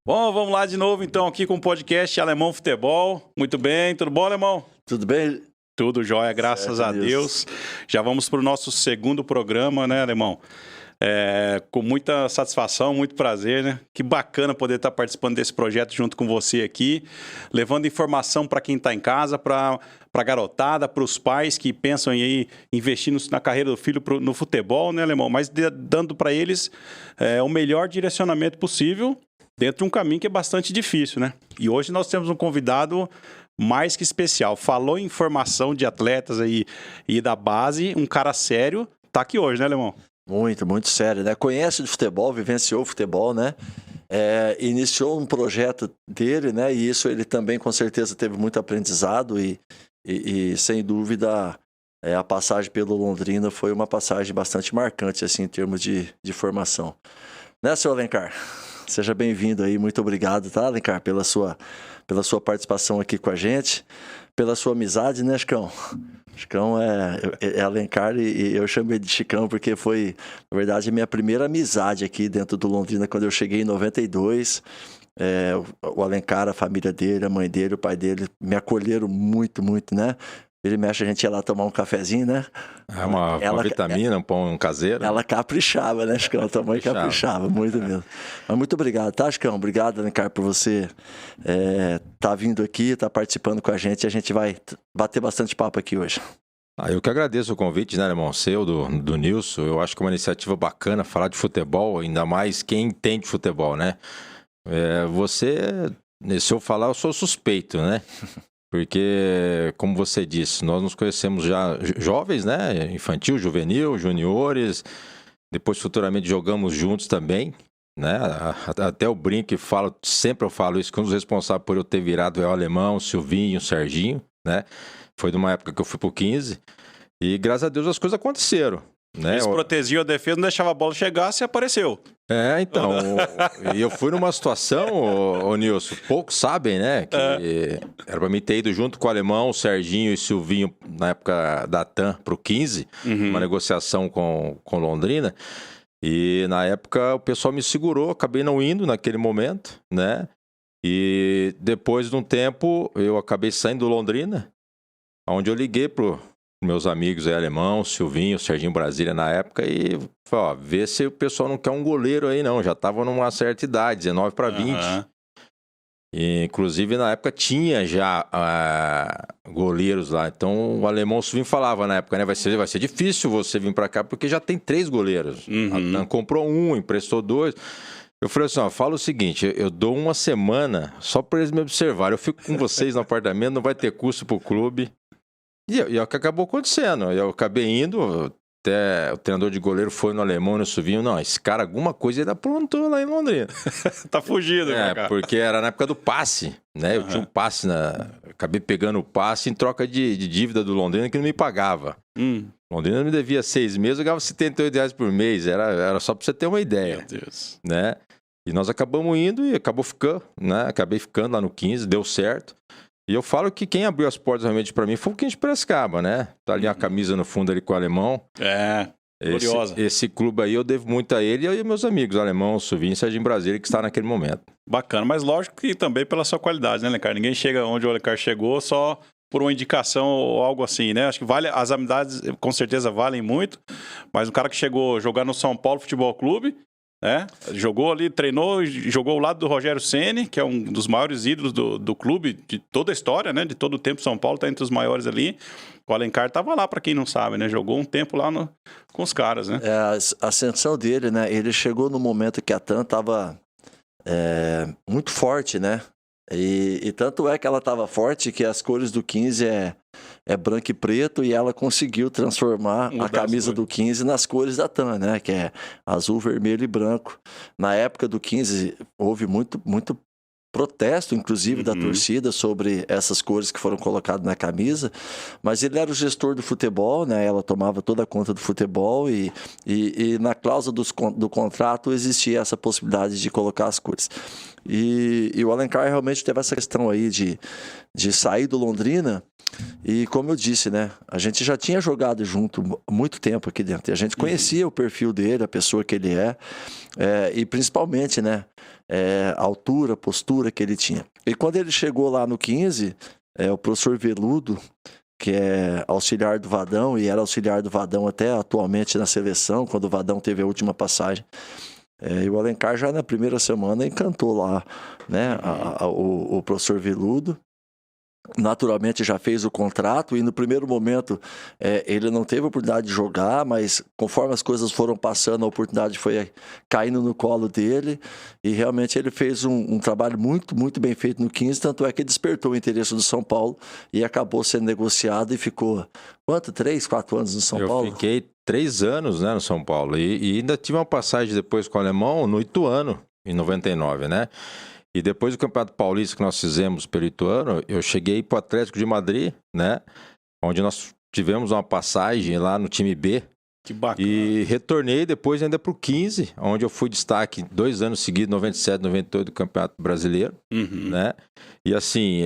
Bom, vamos lá de novo então aqui com o podcast Alemão Futebol. Muito bem, tudo bom, Alemão? Tudo bem? Tudo jóia, graças a Deus. Já vamos para o nosso segundo programa, né, Alemão? Com muita satisfação, muito prazer, né? Que bacana poder estar participando desse projeto junto com você aqui, levando informação para quem está em casa, para a garotada, para os pais que pensam em ir investir na carreira do filho no futebol, né, Alemão? Mas dando para eles o melhor direcionamento possível dentro de um caminho que é bastante difícil, né? E hoje nós temos um convidado mais que especial. Falou em formação de atletas aí e da base, um cara sério, tá aqui hoje, né, Alemão? Muito sério, né? Conhece de futebol, vivenciou o futebol, né? Iniciou um projeto dele, né? E isso ele também, com certeza, teve muito aprendizado e sem dúvida, a passagem pelo Londrina foi uma passagem bastante marcante, assim, em termos de formação. Né, senhor Alencar? Seja bem-vindo aí, muito obrigado, tá, Alencar, pela sua participação aqui com a gente, pela sua amizade, né, Chicão? Chicão é Alencar e eu chamo ele de Chicão porque foi, na verdade, a minha primeira amizade aqui dentro do Londrina, quando eu cheguei em 92. O Alencar, a família dele, a mãe dele, o pai dele, me acolheram muito, muito, né? Ele mexe, a gente ia lá tomar um cafezinho, né? Uma vitamina, um pão caseiro. Ela caprichava, né, Chicão? Tua mãe caprichava, muito mesmo. Mas muito obrigado, tá, Chicão? Obrigado, Alencar, por você tá vindo aqui, tá participando com a gente vai bater bastante papo aqui hoje. Eu que agradeço o convite, né, irmão? Seu, do Nilson. Eu acho que é uma iniciativa bacana falar de futebol, ainda mais quem entende futebol, né? Se eu falar, eu sou suspeito, né? Porque, como você disse, nós nos conhecemos já jovens, né? Infantil, juvenil, juniores. Depois, futuramente, jogamos juntos também, né? Até o brinco sempre eu falo isso, que um dos responsáveis por eu ter virado é o Alemão, o Silvinho, o Serginho, né? Foi de uma época que eu fui pro 15. E, graças a Deus, as coisas aconteceram. Né? Eles protegiam a defesa, não deixava a bola chegar, se apareceu. Então, e eu fui numa situação, ô Nilson, poucos sabem, né, que era pra mim ter ido junto com o Alemão, o Serginho e o Silvinho, na época da TAM, pro 15, uma negociação com Londrina, e na época o pessoal me segurou, acabei não indo naquele momento, né, e depois de um tempo eu acabei saindo do Londrina, onde eu liguei pro meus amigos aí, Alemão, Silvinho, Serginho Brasília na época, e falei, vê se o pessoal não quer um goleiro aí não, já tava numa certa idade, 19 para 20. E, inclusive na época tinha já goleiros lá, então o Alemão, o Silvinho falava na época, né, vai ser difícil você vir para cá, porque já tem 3 goleiros. A TAM comprou 1, emprestou 2. Eu falei assim, fala o seguinte, eu dou uma semana só para eles me observarem, eu fico com vocês no apartamento, não vai ter custo pro clube. E é o que acabou acontecendo. Eu acabei indo, até o treinador de goleiro foi no Alemão, no Silvinho. Não, esse cara, alguma coisa ele aprontou lá em Londrina. Tá fugido, cara. Porque era na época do passe, né? Eu tinha um passe, acabei pegando o passe em troca de dívida do Londrina que não me pagava. Londrina me devia 6 meses, eu ganhava R$78 por mês. Era só pra você ter uma ideia. Meu Deus. Né? E nós acabamos indo e acabou ficando, né? Acabei ficando lá no 15, deu certo. E eu falo que quem abriu as portas realmente pra mim foi o 15 de Piracicaba, né? Tá ali a camisa no fundo ali com o Alemão. Gloriosa. Esse clube aí eu devo muito a ele e meus amigos, Alemão, Silvinho e Serginho Brasília, que está naquele momento. Bacana, mas lógico que também pela sua qualidade, né, Alencar? Ninguém chega onde o Alencar chegou só por uma indicação ou algo assim, né? Acho que as amizades com certeza valem muito, mas um cara que chegou a jogar no São Paulo Futebol Clube, né? Jogou ali, treinou, jogou ao lado do Rogério Ceni, que é um dos maiores ídolos do clube, de toda a história, né? De todo o tempo, São Paulo tá entre os maiores ali. O Alencar tava lá, para quem não sabe, né? Jogou um tempo lá com os caras, né? A ascensão dele, né? Ele chegou no momento que a TAM tava muito forte, né? E tanto é que ela tava forte que as cores do 15 é branco e preto, e ela conseguiu transformar a camisa do 15 nas cores da TAM, né? Que é azul, vermelho e branco. Na época do 15 houve muito protesto, inclusive, da torcida sobre essas cores que foram colocadas na camisa, mas ele era o gestor do futebol, né? Ela tomava toda a conta do futebol e na cláusula do contrato existia essa possibilidade de colocar as cores. E o Alencar realmente teve essa questão aí de sair do Londrina. E como eu disse, né, a gente já tinha jogado junto muito tempo aqui dentro, e a gente conhecia o perfil dele, a pessoa que ele e principalmente, né, a altura, a postura que ele tinha. E quando ele chegou lá no 15, o professor Veludo, que é auxiliar do Vadão, e era auxiliar do Vadão até atualmente na seleção, quando o Vadão teve a última passagem. E o Alencar já na primeira semana encantou lá, né, o professor Veludo. Naturalmente já fez o contrato e no primeiro momento ele não teve a oportunidade de jogar, mas conforme as coisas foram passando, a oportunidade foi caindo no colo dele e realmente ele fez um trabalho muito, muito bem feito no 15, tanto é que despertou o interesse do São Paulo e acabou sendo negociado e ficou, quanto? 3, 4 anos no São Paulo? Eu fiquei 3 anos, né, no São Paulo e ainda tive uma passagem depois com o Alemão no Ituano, em 99, né? E depois do Campeonato Paulista que nós fizemos pelo Ituano, eu cheguei para o Atlético de Madrid, né? Onde nós tivemos uma passagem lá no time B. Que bacana. E retornei depois ainda para o 15, onde eu fui destaque 2 anos seguidos, 97, 98 do Campeonato Brasileiro, né? E assim,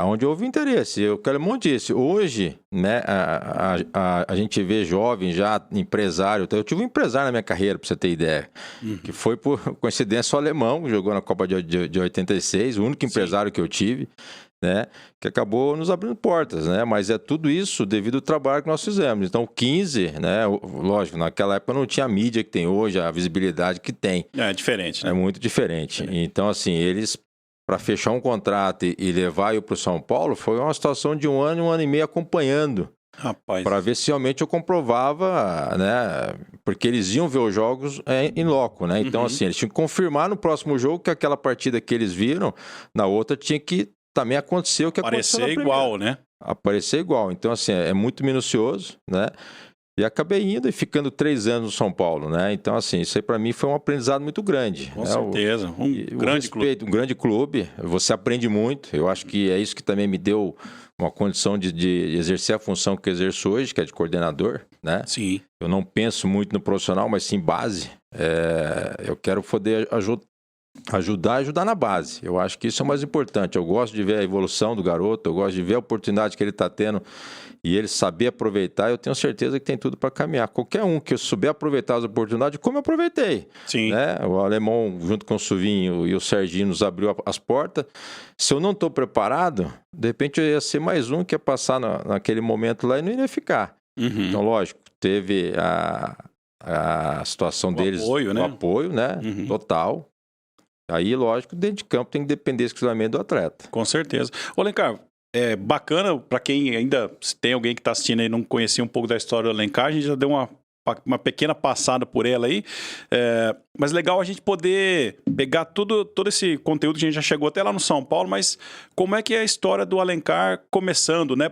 onde houve interesse. O Calemão disse, hoje, né, a gente vê jovem já, empresário. Eu tive um empresário na minha carreira, para você ter ideia, que foi por coincidência o Alemão, que jogou na Copa de 86, o único empresário que eu tive, né, que acabou nos abrindo portas, né, mas é tudo isso devido ao trabalho que nós fizemos. Então, o 15, né, lógico, naquela época não tinha a mídia que tem hoje, a visibilidade que tem. É diferente, né? É muito diferente. Então, assim, eles, para fechar um contrato e levar eu para o São Paulo, foi uma situação de 1 ano e meio acompanhando. Rapaz. Para ver se realmente eu comprovava, né? Porque eles iam ver os jogos em loco, né? Então, assim, eles tinham que confirmar no próximo jogo que aquela partida que eles viram, na outra tinha que também acontecer o que aconteceu na primeira. Aparecer igual, né? Aparecer igual. Então, assim, é muito minucioso, né? E acabei indo e ficando 3 anos no São Paulo, né? Então, assim, isso aí para mim foi um aprendizado muito grande. Com certeza. Grande clube. Um grande clube. Você aprende muito. Eu acho que é isso que também me deu uma condição de exercer a função que eu exerço hoje, que é de coordenador, né? Sim. Eu não penso muito no profissional, mas sim base. Eu quero poder ajudar na base. Eu acho que isso é o mais importante. Eu gosto de ver a evolução do garoto, eu gosto de ver a oportunidade que ele está tendo e ele saber aproveitar. Eu tenho certeza que tem tudo para caminhar. Qualquer um que eu souber aproveitar as oportunidades, como eu aproveitei. Sim. Né? O Alemão, junto com o Suvinho e o Serginho, nos abriu as portas. Se eu não estou preparado, de repente eu ia ser mais um que ia passar naquele momento lá e não iria ficar. Então, lógico, teve a situação deles, apoio, né? O apoio, né? Total. Aí, lógico, dentro de campo tem que depender exclusivamente do atleta. Com certeza. Ô, Alencar, é bacana, para quem ainda, se tem alguém que está assistindo aí e não conhecia um pouco da história do Alencar, a gente já deu uma pequena passada por ela aí, mas legal a gente poder pegar todo esse conteúdo que a gente já chegou até lá no São Paulo, mas como é que é a história do Alencar começando, né?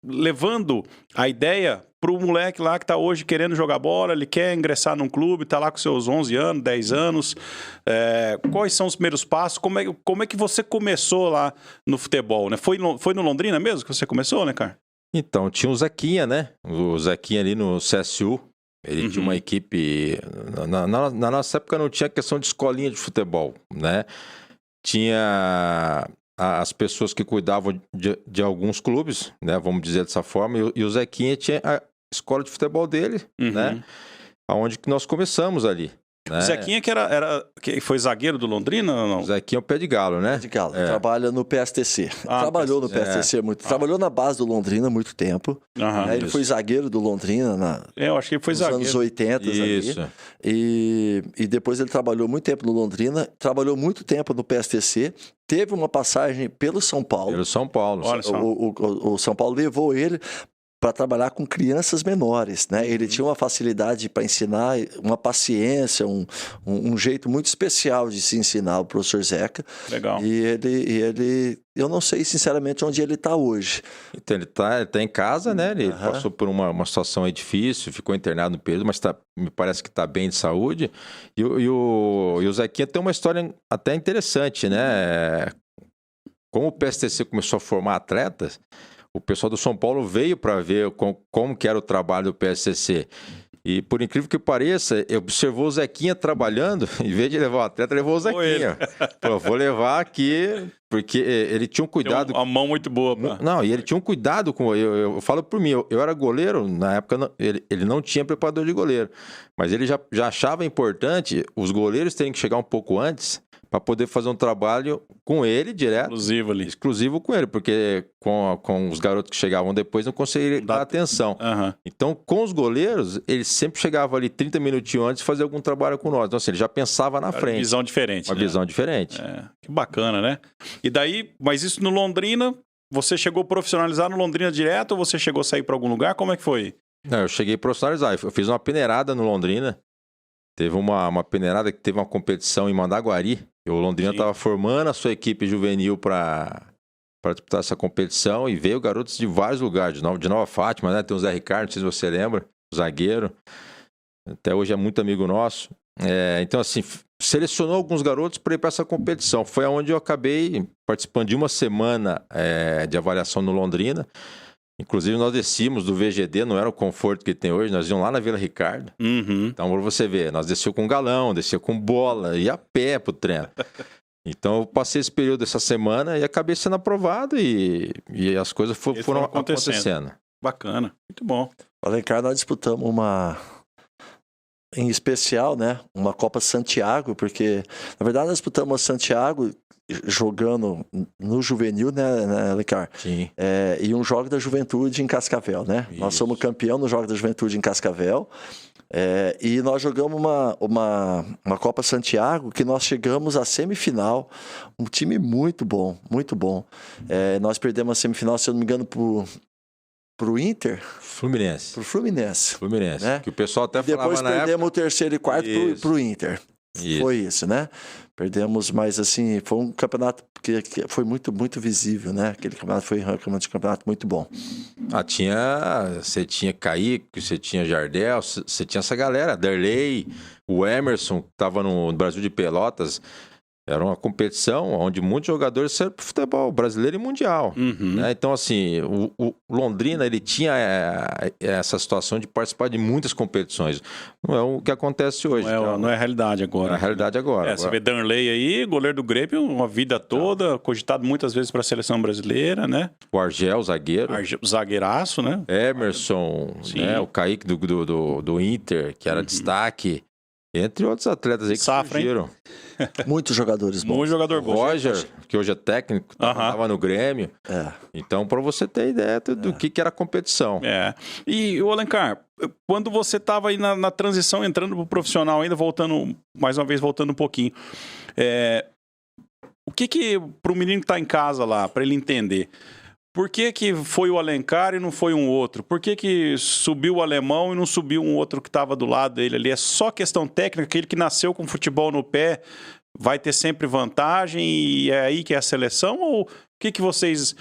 Levando a ideia pro moleque lá que tá hoje querendo jogar bola, ele quer ingressar num clube, tá lá com seus 11 anos, 10 anos. Quais são os primeiros passos? Como é que você começou lá no futebol, né? Foi no Londrina mesmo que você começou, né, cara? Então, tinha o Zequinha, né? O Zequinha ali no CSU. Ele tinha uma equipe... Na nossa época não tinha questão de escolinha de futebol, né? Tinha as pessoas que cuidavam de alguns clubes, né? Vamos dizer dessa forma. E o Zequinha tinha a escola de futebol dele, né? Onde que nós começamos ali. Né? O Zequinha que foi zagueiro do Londrina ou não? O Zequinha é o pé de galo, né? Pé de galo. Trabalha no PSTC. Trabalhou no PSTC muito. Trabalhou na base do Londrina há muito tempo. Ele foi zagueiro do Londrina eu acho que ele foi nos zagueiro. anos 80. Isso. Ali. E depois ele trabalhou muito tempo no Londrina, trabalhou muito tempo no PSTC, teve uma passagem pelo São Paulo. Pelo São Paulo. Olha só. O São Paulo levou ele para trabalhar com crianças menores, né? Ele tinha uma facilidade para ensinar, uma paciência, um jeito muito especial de se ensinar, o professor Zeca. Legal. E ele eu não sei sinceramente onde ele está hoje. Então ele tá em casa, né? Ele passou por uma situação aí difícil, ficou internado no período, mas me parece que está bem de saúde. E o Zequinha tem uma história até interessante, né? Como o PSTC começou a formar atletas, o pessoal do São Paulo veio para ver como que era o trabalho do PSCC. E, por incrível que pareça, observou o Zequinha trabalhando, em vez de levar o atleta, levou o Zequinha. Falou, vou levar aqui, porque ele tinha um cuidado... Tem uma mão muito boa. Pra... Não, e ele tinha um cuidado com... Eu falo por mim, eu era goleiro, na época ele não tinha preparador de goleiro, mas ele já achava importante os goleiros terem que chegar um pouco antes para poder fazer um trabalho com ele direto. Exclusivo com ele, porque com os garotos que chegavam depois não conseguiria dar atenção. Então, com os goleiros, ele sempre chegava ali 30 minutinhos antes de fazer algum trabalho com nós. Então, assim, ele já pensava na frente. Uma visão diferente. Uma visão diferente. Que bacana, né? E daí, mas isso no Londrina, você chegou a profissionalizar no Londrina direto ou você chegou a sair para algum lugar? Como é que foi? Não, eu cheguei a profissionalizar. Eu fiz uma peneirada no Londrina. Teve uma peneirada que teve uma competição em Mandaguari. E o Londrina estava formando a sua equipe juvenil para disputar essa competição. E veio garotos de vários lugares. De Nova Fátima, né? Tem o Zé Ricardo, não sei se você lembra. O zagueiro. Até hoje é muito amigo nosso. Então, assim, selecionou alguns garotos para ir para essa competição. Foi onde eu acabei participando de uma semana de avaliação no Londrina. Inclusive, nós descíamos do VGD, não era o conforto que tem hoje, nós íamos lá na Vila Ricardo. Então, para você ver, nós descíamos com galão, descíamos com bola, ia a pé pro treino. Então, eu passei esse período essa semana e acabei sendo aprovado e as coisas foram acontecendo. Bacana, muito bom. Alencar, nós disputamos em especial, né, uma Copa Santiago, porque, na verdade, nós disputamos a Santiago jogando no juvenil, né, Alencar? Sim. E um jogo da juventude em Cascavel, né? Isso. Nós somos campeão no jogo da juventude em Cascavel. E nós jogamos uma Copa Santiago que nós chegamos à semifinal. Um time muito bom, muito bom. Nós perdemos a semifinal, se eu não me engano, pro Inter? Fluminense. Pro Fluminense. Né? Que o pessoal até falava depois perdemos o terceiro e quarto pro Inter. Isso. Foi isso, né? Perdemos, mas assim, foi um campeonato que foi muito, muito visível, né? Aquele campeonato foi um campeonato muito bom. Você tinha Kaique, você tinha Jardel, você tinha essa galera, Derlei, o Emerson, que estava no Brasil de Pelotas. Era uma competição onde muitos jogadores saíram para o futebol brasileiro e mundial. Né? Então, assim, o Londrina ele tinha essa situação de participar de muitas competições. Não é o que acontece hoje. Não é a realidade agora. É a realidade agora. Você vê Darley aí, goleiro do Grêmio, uma vida toda, cogitado muitas vezes para a seleção brasileira, né? O Argel, zagueiro. Zagueiraço, né? Emerson, né? O Kaique do Inter, que era destaque. Entre outros atletas aí que surgiram. Muitos jogadores bons. Muito jogador bom. Roger, que hoje é técnico, estava no Grêmio. Então, para você ter ideia do que era a competição. E, Alencar, quando você estava aí na transição, entrando para o profissional, ainda voltando um pouquinho, o que para o menino que está em casa lá, para ele entender... Por que foi o Alencar e não foi um outro? Por que subiu o alemão e não subiu um outro que estava do lado dele ali? É só questão técnica, aquele que nasceu com futebol no pé vai ter sempre vantagem e é aí que é a seleção? Ou o que vocês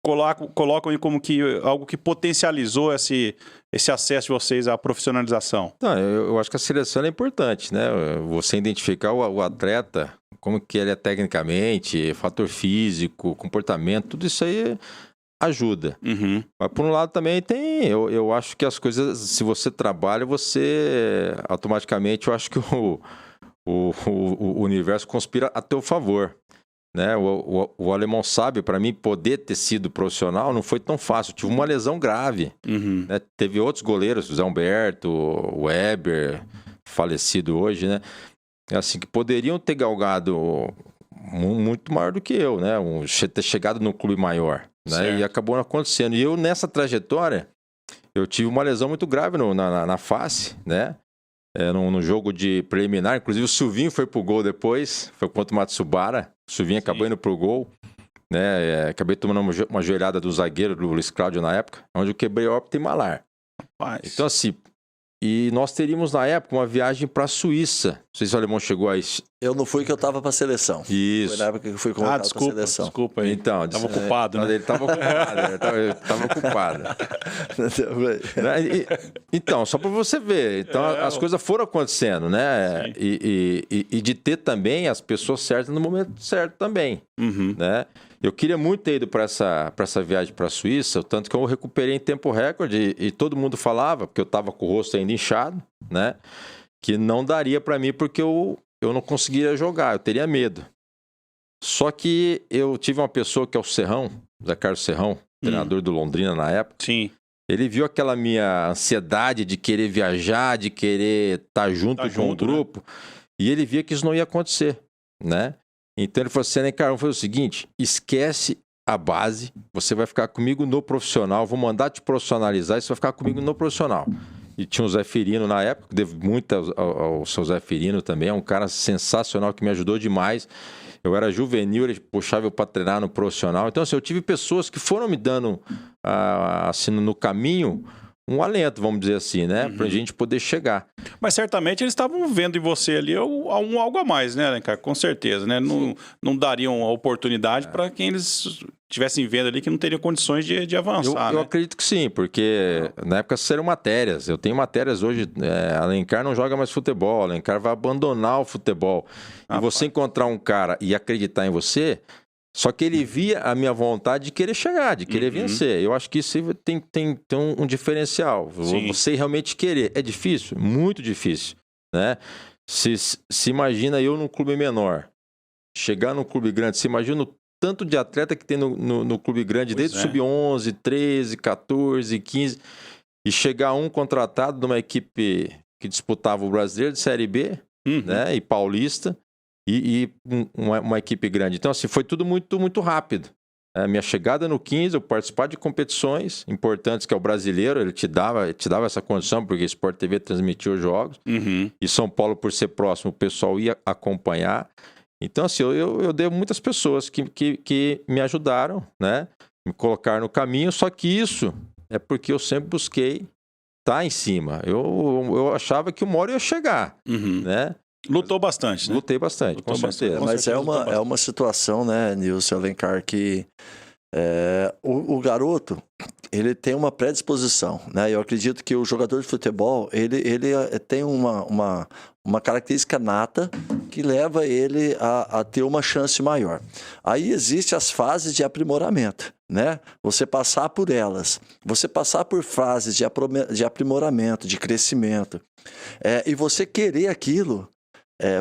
colocam aí como que algo que potencializou esse acesso de vocês à profissionalização? Não, eu acho que a seleção é importante, né? Você identificar o atleta, como que ele é tecnicamente, fator físico, comportamento, tudo isso aí ajuda. Mas por um lado também eu acho que as coisas, se você trabalha, você automaticamente, eu acho que o universo conspira a teu favor. Né? O alemão sabe, para mim, poder ter sido profissional não foi tão fácil. Eu tive uma lesão grave. Né? Teve outros goleiros, o Zé Humberto, o Weber, falecido hoje, né? Assim, que poderiam ter galgado muito maior do que eu, né? Ter chegado num clube maior. Né? E acabou não acontecendo. E eu, nessa trajetória, eu tive uma lesão muito grave na face, né? No jogo de preliminar. Inclusive, o Silvinho foi pro gol depois. Foi contra o Matsubara. O Silvinho acabou indo pro gol. Né? Acabei tomando uma joelhada do zagueiro, do Luiz Cláudio, na época, onde eu quebrei órbita e malar. Então, assim... E nós teríamos, na época, uma viagem para a Suíça. Não sei se o alemão chegou a isso. Eu não fui, que eu estava para a seleção. Isso. Foi na época que eu fui convocado para a seleção. Desculpa aí. Então, estava ocupado, né? Ele estava ocupado. Então, só para você ver. Então, as coisas foram acontecendo, né? E de ter também as pessoas certas no momento certo também, né? Eu queria muito ter ido para essa viagem para a Suíça, tanto que eu recuperei em tempo recorde e todo mundo falava, porque eu estava com o rosto ainda inchado, né? Que não daria para mim porque eu não conseguiria jogar, eu teria medo. Só que eu tive uma pessoa que é o Serrão, Zé Carlos Serrão, treinador do Londrina na época. Sim. Ele viu aquela minha ansiedade de querer viajar, de querer estar junto com o grupo, né? E ele via que isso não ia acontecer. né? Então ele falou assim, Alencar, foi o seguinte, esquece a base, você vai ficar comigo no profissional, vou mandar te profissionalizar e você vai ficar comigo no profissional. E tinha o Zé Firino na época, devo muito ao seu Zé Firino também, é um cara sensacional que me ajudou demais. Eu era juvenil, ele puxava eu para treinar no profissional. Então, assim, eu tive pessoas que foram me dando, assim, no caminho, um alento, vamos dizer assim, né? Pra gente poder chegar. Mas certamente eles estavam vendo em você ali algo a mais, né, Alencar? Com certeza, né? Não dariam a oportunidade para quem eles estivessem vendo ali que não teriam condições de avançar, Eu né? acredito que sim, porque na época saíram matérias. Eu tenho matérias hoje, Alencar não joga mais futebol, Alencar vai abandonar o futebol. E você encontrar um cara e acreditar em você, só que ele via a minha vontade de querer chegar, de querer vencer. Eu acho que isso tem um diferencial. Sim. Você realmente querer. É difícil? Muito difícil, né? Se imagina eu num clube menor, chegar num clube grande, se imagina o tanto de atleta que tem no clube grande, desde sub-11, 13, 14, 15, e chegar um contratado de uma equipe que disputava o Brasileiro de Série B, né, e Paulista, e uma equipe grande. Então, assim, foi tudo muito, muito rápido. A minha chegada no 15, eu participar de competições importantes, que é o Brasileiro, ele te dava essa condição, porque o Sport TV transmitia os jogos, e São Paulo, por ser próximo, o pessoal ia acompanhar. Então, assim, eu devo muitas pessoas que me ajudaram, né? Me colocaram no caminho, só que isso é porque eu sempre busquei estar em cima. Eu achava que uma hora eu ia chegar, né? Lutou bastante, né? Lutei bastante, com certeza. Mas é uma situação, né, Nilson Alencar, que o garoto, ele tem uma predisposição, né? Eu acredito que o jogador de futebol, ele tem uma característica nata que leva ele a ter uma chance maior. Aí existem as fases de aprimoramento, né? Você passar por elas, você passar por fases de aprimoramento, de crescimento, e você querer aquilo.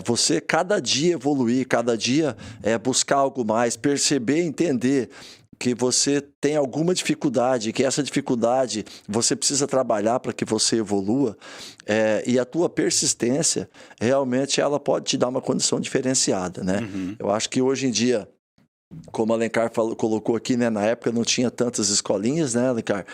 Você cada dia evoluir, cada dia buscar algo mais, perceber, entender que você tem alguma dificuldade, que essa dificuldade você precisa trabalhar para que você evolua, e a tua persistência, realmente, ela pode te dar uma condição diferenciada, né? Eu acho que hoje em dia, como a Alencar colocou aqui, né, na época não tinha tantas escolinhas, né, Alencar?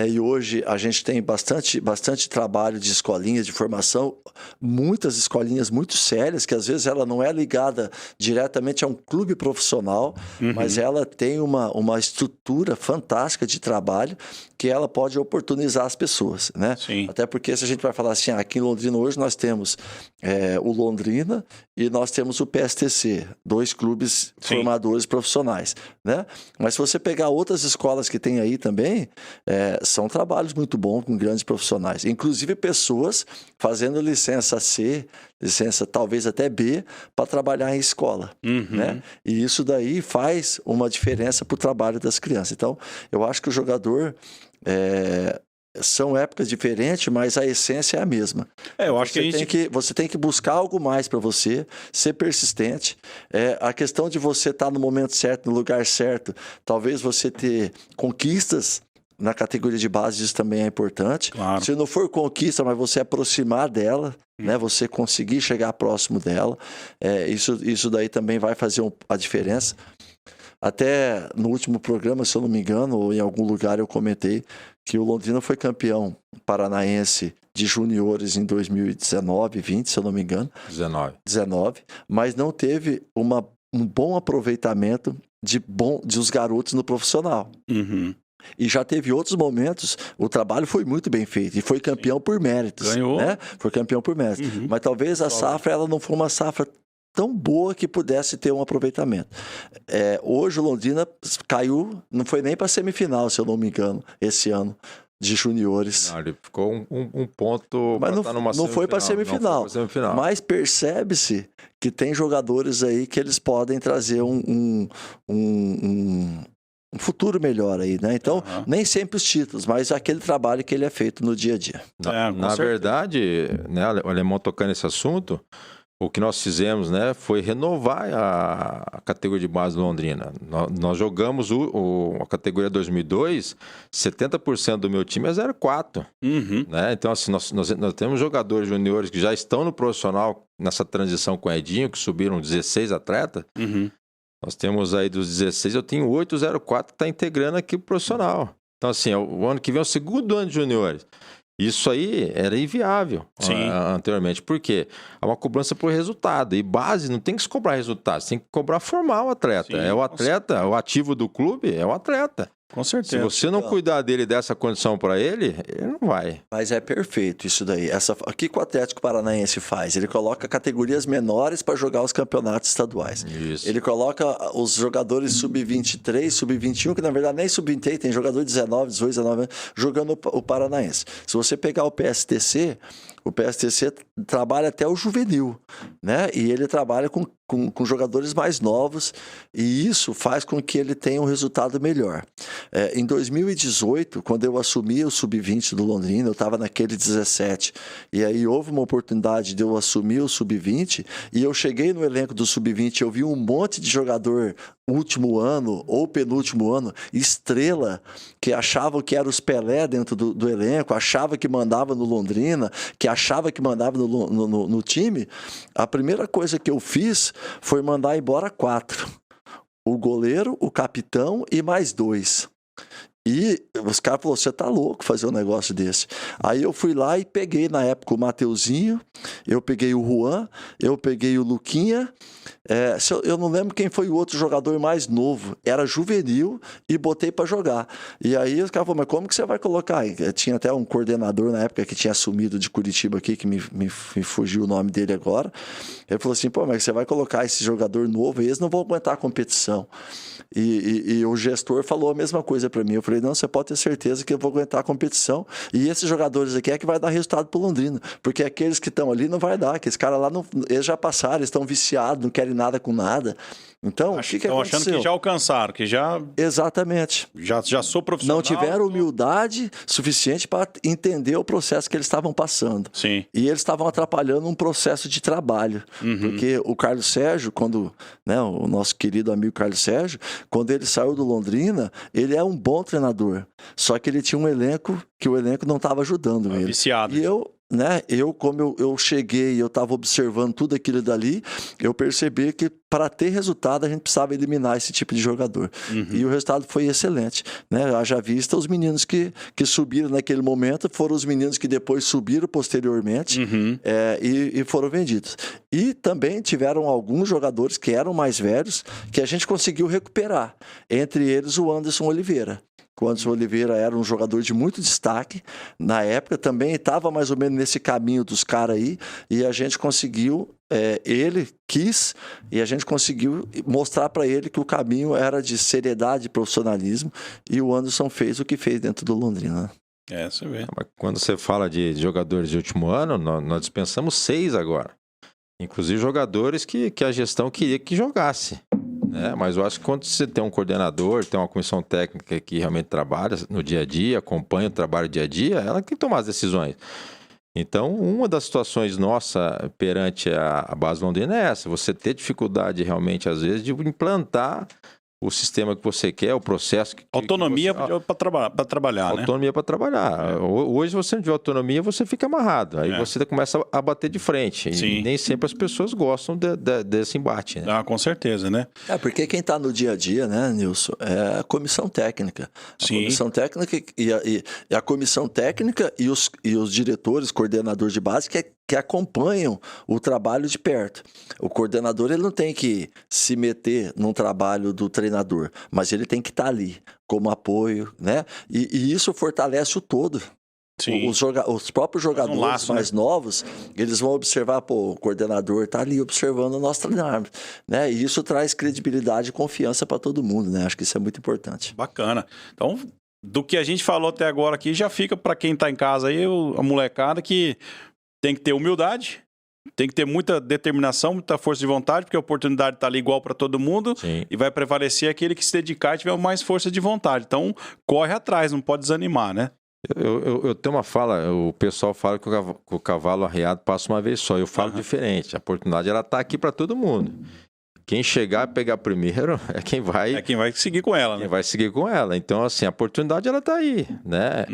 E hoje a gente tem bastante trabalho de escolinhas de formação, muitas escolinhas muito sérias, que às vezes ela não é ligada diretamente a um clube profissional, mas ela tem uma estrutura fantástica de trabalho que ela pode oportunizar as pessoas, né? Sim. Até porque se a gente vai falar assim, aqui em Londrina hoje nós temos o Londrina e nós temos o PSTC, 2 clubes formadores profissionais, né? Mas se você pegar outras escolas que tem aí também, são trabalhos muito bons com grandes profissionais, inclusive pessoas fazendo licença C, licença talvez até B, para trabalhar em escola, né? E isso daí faz uma diferença para o trabalho das crianças. Então, eu acho que o jogador... são épocas diferentes, mas a essência é a mesma. Eu acho que você tem que buscar algo mais para você, ser persistente. A questão de você estar no momento certo, no lugar certo, talvez você ter conquistas na categoria de base, isso também é importante. Claro. Se não for conquista, mas você aproximar dela, né, você conseguir chegar próximo dela, isso daí também vai fazer a diferença. Até no último programa, se eu não me engano, ou em algum lugar eu comentei que o Londrina foi campeão paranaense de juniores em 2019, 20, se eu não me engano. 19, mas não teve um bom aproveitamento de os garotos no profissional. E já teve outros momentos, o trabalho foi muito bem feito e foi campeão por méritos. Ganhou. Né? Foi campeão por méritos. Mas talvez a safra ela não foi uma safra tão boa que pudesse ter um aproveitamento. Hoje o Londrina caiu, não foi nem para semifinal, se eu não me engano, esse ano, de juniores. Não, ele ficou um ponto. Mas não foi para semifinal. Mas percebe-se que tem jogadores aí que eles podem trazer um futuro melhor aí, né? Então, nem sempre os títulos, mas aquele trabalho que ele é feito no dia a dia. Na verdade, né, o Alemão tocando esse assunto, o que nós fizemos, né, foi renovar a categoria de base do Londrina. Nós jogamos a categoria 2002, 70% do meu time é 04. Né? Então, assim, nós temos jogadores juniores que já estão no profissional nessa transição com o Edinho, que subiram 16 atletas. Nós temos aí dos 16, eu tenho 8 04 que está integrando aqui o profissional. Então, assim, o ano que vem é o segundo ano de juniores. Isso aí era inviável anteriormente. Por quê? É uma cobrança por resultado. E base não tem que se cobrar resultado, você tem que cobrar formar o atleta. Sim, é o atleta, o ativo do clube é o atleta. Com certeza. Se você não cuidar dele dessa condição para ele não vai. Mas é perfeito isso daí. O que o Atlético Paranaense faz? Ele coloca categorias menores para jogar os campeonatos estaduais. Isso. Ele coloca os jogadores sub-23, sub-21, que na verdade nem sub-23, tem jogador de 19, 18, 19 anos, jogando o Paranaense. Se você pegar o PSTC trabalha até o juvenil, né? E ele trabalha com jogadores mais novos, e isso faz com que ele tenha um resultado melhor. Em 2018, quando eu assumi o sub-20 do Londrina, eu estava naquele 17, e aí houve uma oportunidade de eu assumir o sub-20, e eu cheguei no elenco do sub-20, eu vi um monte de jogador último ano ou penúltimo ano, estrela, que achavam que eram os Pelé dentro do elenco, achava que mandava no Londrina, que achava que mandava no time. A primeira coisa que eu fiz foi mandar embora 4. O goleiro, o capitão e mais 2. E os caras falaram, você tá louco fazer um negócio desse. Aí eu fui lá e peguei, na época, o Mateuzinho, eu peguei o Juan, eu peguei o Luquinha, eu não lembro quem foi o outro jogador mais novo, era juvenil, e botei para jogar. E aí os caras falaram, mas como que você vai colocar? Tinha até um coordenador na época que tinha assumido de Curitiba aqui, que me fugiu o nome dele agora. Ele falou assim, mas você vai colocar esse jogador novo, e eles não vão aguentar a competição. E o gestor falou a mesma coisa para mim. Eu falei, não, você pode ter certeza que eu vou aguentar a competição. E esses jogadores aqui é que vai dar resultado pro Londrina. Porque aqueles que estão ali não vai dar. Aqueles caras lá, eles já passaram, eles estão viciados, não querem nada com nada. Então, o que aconteceu? Estão achando que já alcançaram, que já... Exatamente. Já sou profissional. Não tiveram humildade suficiente para entender o processo que eles estavam passando. Sim. E eles estavam atrapalhando um processo de trabalho. Porque o Carlos Sérgio, o nosso querido amigo Carlos Sérgio, quando ele saiu do Londrina, ele é um bom treinador. Só que ele tinha um elenco que o elenco não estava ajudando ele. Viciado. E como eu cheguei e eu estava observando tudo aquilo dali, eu percebi que para ter resultado a gente precisava eliminar esse tipo de jogador. E o resultado foi excelente, né? Haja vista os meninos que subiram naquele momento, foram os meninos que depois subiram posteriormente e foram vendidos. E também tiveram alguns jogadores que eram mais velhos que a gente conseguiu recuperar, entre eles o Anderson Oliveira. O Anderson Oliveira era um jogador de muito destaque na época, também estava mais ou menos nesse caminho dos caras aí, e a gente conseguiu, ele quis, e a gente conseguiu mostrar para ele que o caminho era de seriedade e profissionalismo, e o Anderson fez o que fez dentro do Londrina. Você vê. Quando você fala de jogadores de último ano, nós dispensamos 6 agora. Inclusive jogadores que a gestão queria que jogasse. Mas eu acho que quando você tem um coordenador, tem uma comissão técnica que realmente trabalha no dia a dia, acompanha o trabalho dia a dia, ela tem que tomar as decisões. Então, uma das situações nossa perante a base londrina é essa, você ter dificuldade realmente, às vezes, de implantar o sistema que você quer, o processo que autonomia para trabalhar, né? Autonomia para trabalhar. Hoje, se você não tiver autonomia, você fica amarrado. Aí você começa a bater de frente. Sim. E nem sempre as pessoas gostam desse embate, né? Com certeza, né? Porque quem está no dia a dia, né, Nilson, é a comissão técnica. Sim. Comissão técnica e a comissão técnica e os diretores, coordenadores de base que acompanham o trabalho de perto. O coordenador ele não tem que se meter num trabalho do treinador, mas ele tem que estar ali como apoio, né? E isso fortalece o todo. Sim. Os próprios jogadores mais novos, eles vão observar, o coordenador está ali observando o nosso treinamento, né? E isso traz credibilidade e confiança para todo mundo, né? Acho que isso é muito importante. Bacana. Então, do que a gente falou até agora aqui, já fica para quem está em casa aí, a molecada que tem que ter humildade, tem que ter muita determinação, muita força de vontade, porque a oportunidade está ali igual para todo mundo. Sim. E vai prevalecer aquele que se dedicar e tiver mais força de vontade. Então, corre atrás, não pode desanimar, né? Eu tenho uma fala, o pessoal fala que o cavalo arreado passa uma vez só. Eu falo diferente. A oportunidade, ela tá aqui para todo mundo. Quem chegar a pegar primeiro é quem vai... É quem vai seguir com ela, né? Quem vai seguir com ela. Então, assim, a oportunidade, ela tá aí, né?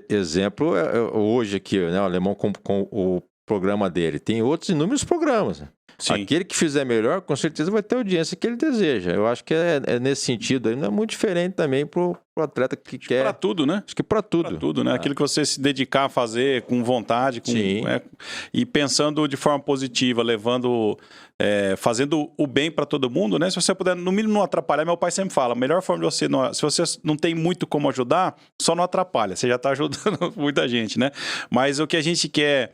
Exemplo, hoje aqui, né? O Alemão com o programa dele. Tem outros inúmeros programas. Sim. Aquele que fizer melhor, com certeza vai ter a audiência que ele deseja. Eu acho que é nesse sentido aí, não é muito diferente também pro atleta que quer... Para tudo, né? Acho que para tudo. Para tudo, né? Aquilo que você se dedicar a fazer com vontade, e pensando de forma positiva, levando... fazendo o bem para todo mundo, né? Se você puder, no mínimo, não atrapalhar. Meu pai sempre fala, a melhor forma de você... Se você não tem muito como ajudar, só não atrapalha. Você já está ajudando muita gente, né? Mas o que a gente quer...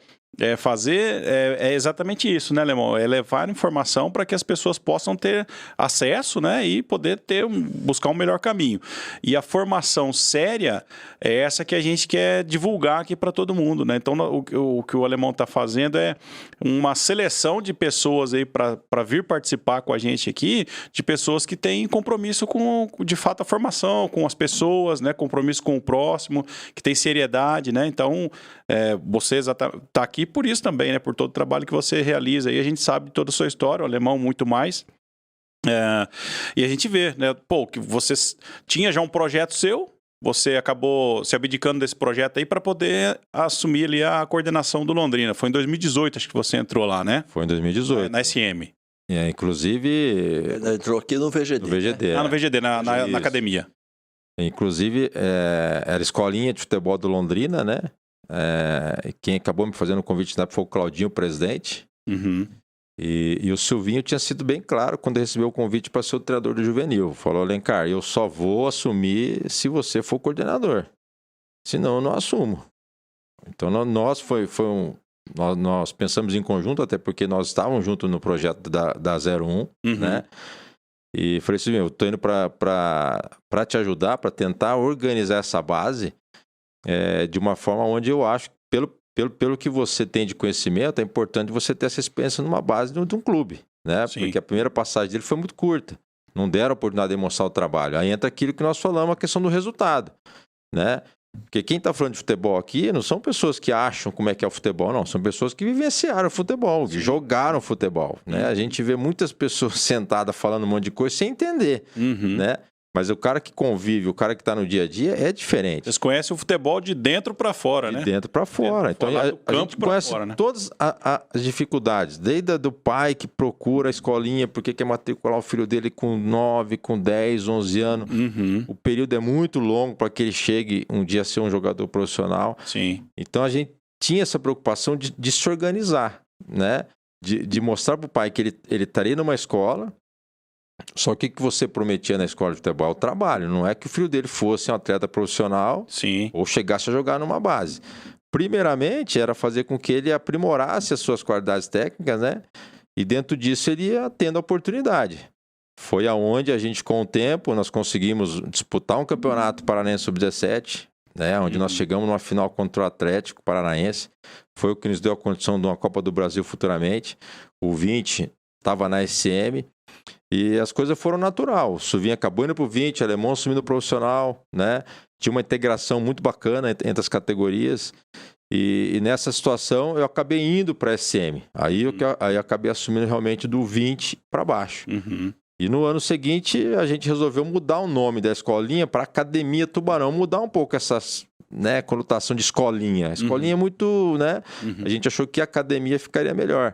fazer é exatamente isso, né, Alemão? É levar informação para que as pessoas possam ter acesso, né, e poder buscar um melhor caminho. E a formação séria é essa que a gente quer divulgar aqui para todo mundo, né? Então, o que o Alemão está fazendo é uma seleção de pessoas aí para vir participar com a gente aqui, de pessoas que têm compromisso com, de fato, a formação, com as pessoas, né, compromisso com o próximo, que tem seriedade, né? Então, você está aqui por isso também, né? Por todo o trabalho que você realiza. E a gente sabe toda a sua história, o Alemão muito mais. E a gente vê, né? Pô, que você tinha já um projeto seu, você acabou se abdicando desse projeto aí para poder assumir ali a coordenação do Londrina. Foi em 2018, acho que você entrou lá, né? Foi em 2018. Na SM. Inclusive... Entrou aqui no VGD. No VGD. Né? No VGD, na academia. Inclusive, era escolinha de futebol do Londrina, né? Quem acabou me fazendo o convite foi o Claudinho, o presidente. Uhum. E o Silvinho tinha sido bem claro quando recebeu o convite para ser o treinador do juvenil. Falou, Alencar, eu só vou assumir se você for coordenador. Senão eu não assumo. Então nós pensamos em conjunto, até porque nós estávamos juntos no projeto da 01, né? E falei assim, eu estou indo para te ajudar, para tentar organizar essa base de uma forma onde eu acho, pelo que você tem de conhecimento, é importante você ter essa experiência numa base de um clube, né? Sim. Porque a primeira passagem dele foi muito curta. Não deram a oportunidade de mostrar o trabalho. Aí entra aquilo que nós falamos, a questão do resultado, né? Porque quem está falando de futebol aqui não são pessoas que acham como é que é o futebol, não. São pessoas que vivenciaram o futebol, que jogaram futebol, né? A gente vê muitas pessoas sentadas falando um monte de coisa sem entender, né? Mas o cara que convive, o cara que está no dia a dia é diferente. Vocês conhecem o futebol de dentro para fora, né? De dentro para fora. Então a gente conhece fora, né? Todas as dificuldades. Desde do pai que procura a escolinha porque quer matricular o filho dele com 9, com 10, 11 anos. O período é muito longo para que ele chegue um dia a ser um jogador profissional. Sim. Então a gente tinha essa preocupação de se organizar, né? De mostrar para o pai que ele estaria numa escola. Só que o que você prometia na escola de futebol é o trabalho. Não é que o filho dele fosse um atleta profissional. Sim. Ou chegasse a jogar numa base. Primeiramente, era fazer com que ele aprimorasse as suas qualidades técnicas, né? E dentro disso ele ia tendo a oportunidade. Foi aonde a gente, com o tempo, nós conseguimos disputar um campeonato paranaense sub-17, né? Onde nós chegamos numa final contra o Atlético Paranaense. Foi o que nos deu a condição de uma Copa do Brasil futuramente. O 20 estava na SM. E as coisas foram natural. O Silvinho acabou indo pro 20, o Alemão assumindo profissional, né? Tinha uma integração muito bacana entre as categorias. E nessa situação eu acabei indo para a SM. Aí eu acabei assumindo realmente do 20 para baixo. E no ano seguinte a gente resolveu mudar o nome da escolinha para Academia Tubarão, mudar um pouco essas, né, conotação de escolinha. A escolinha é muito, né? A gente achou que a academia ficaria melhor.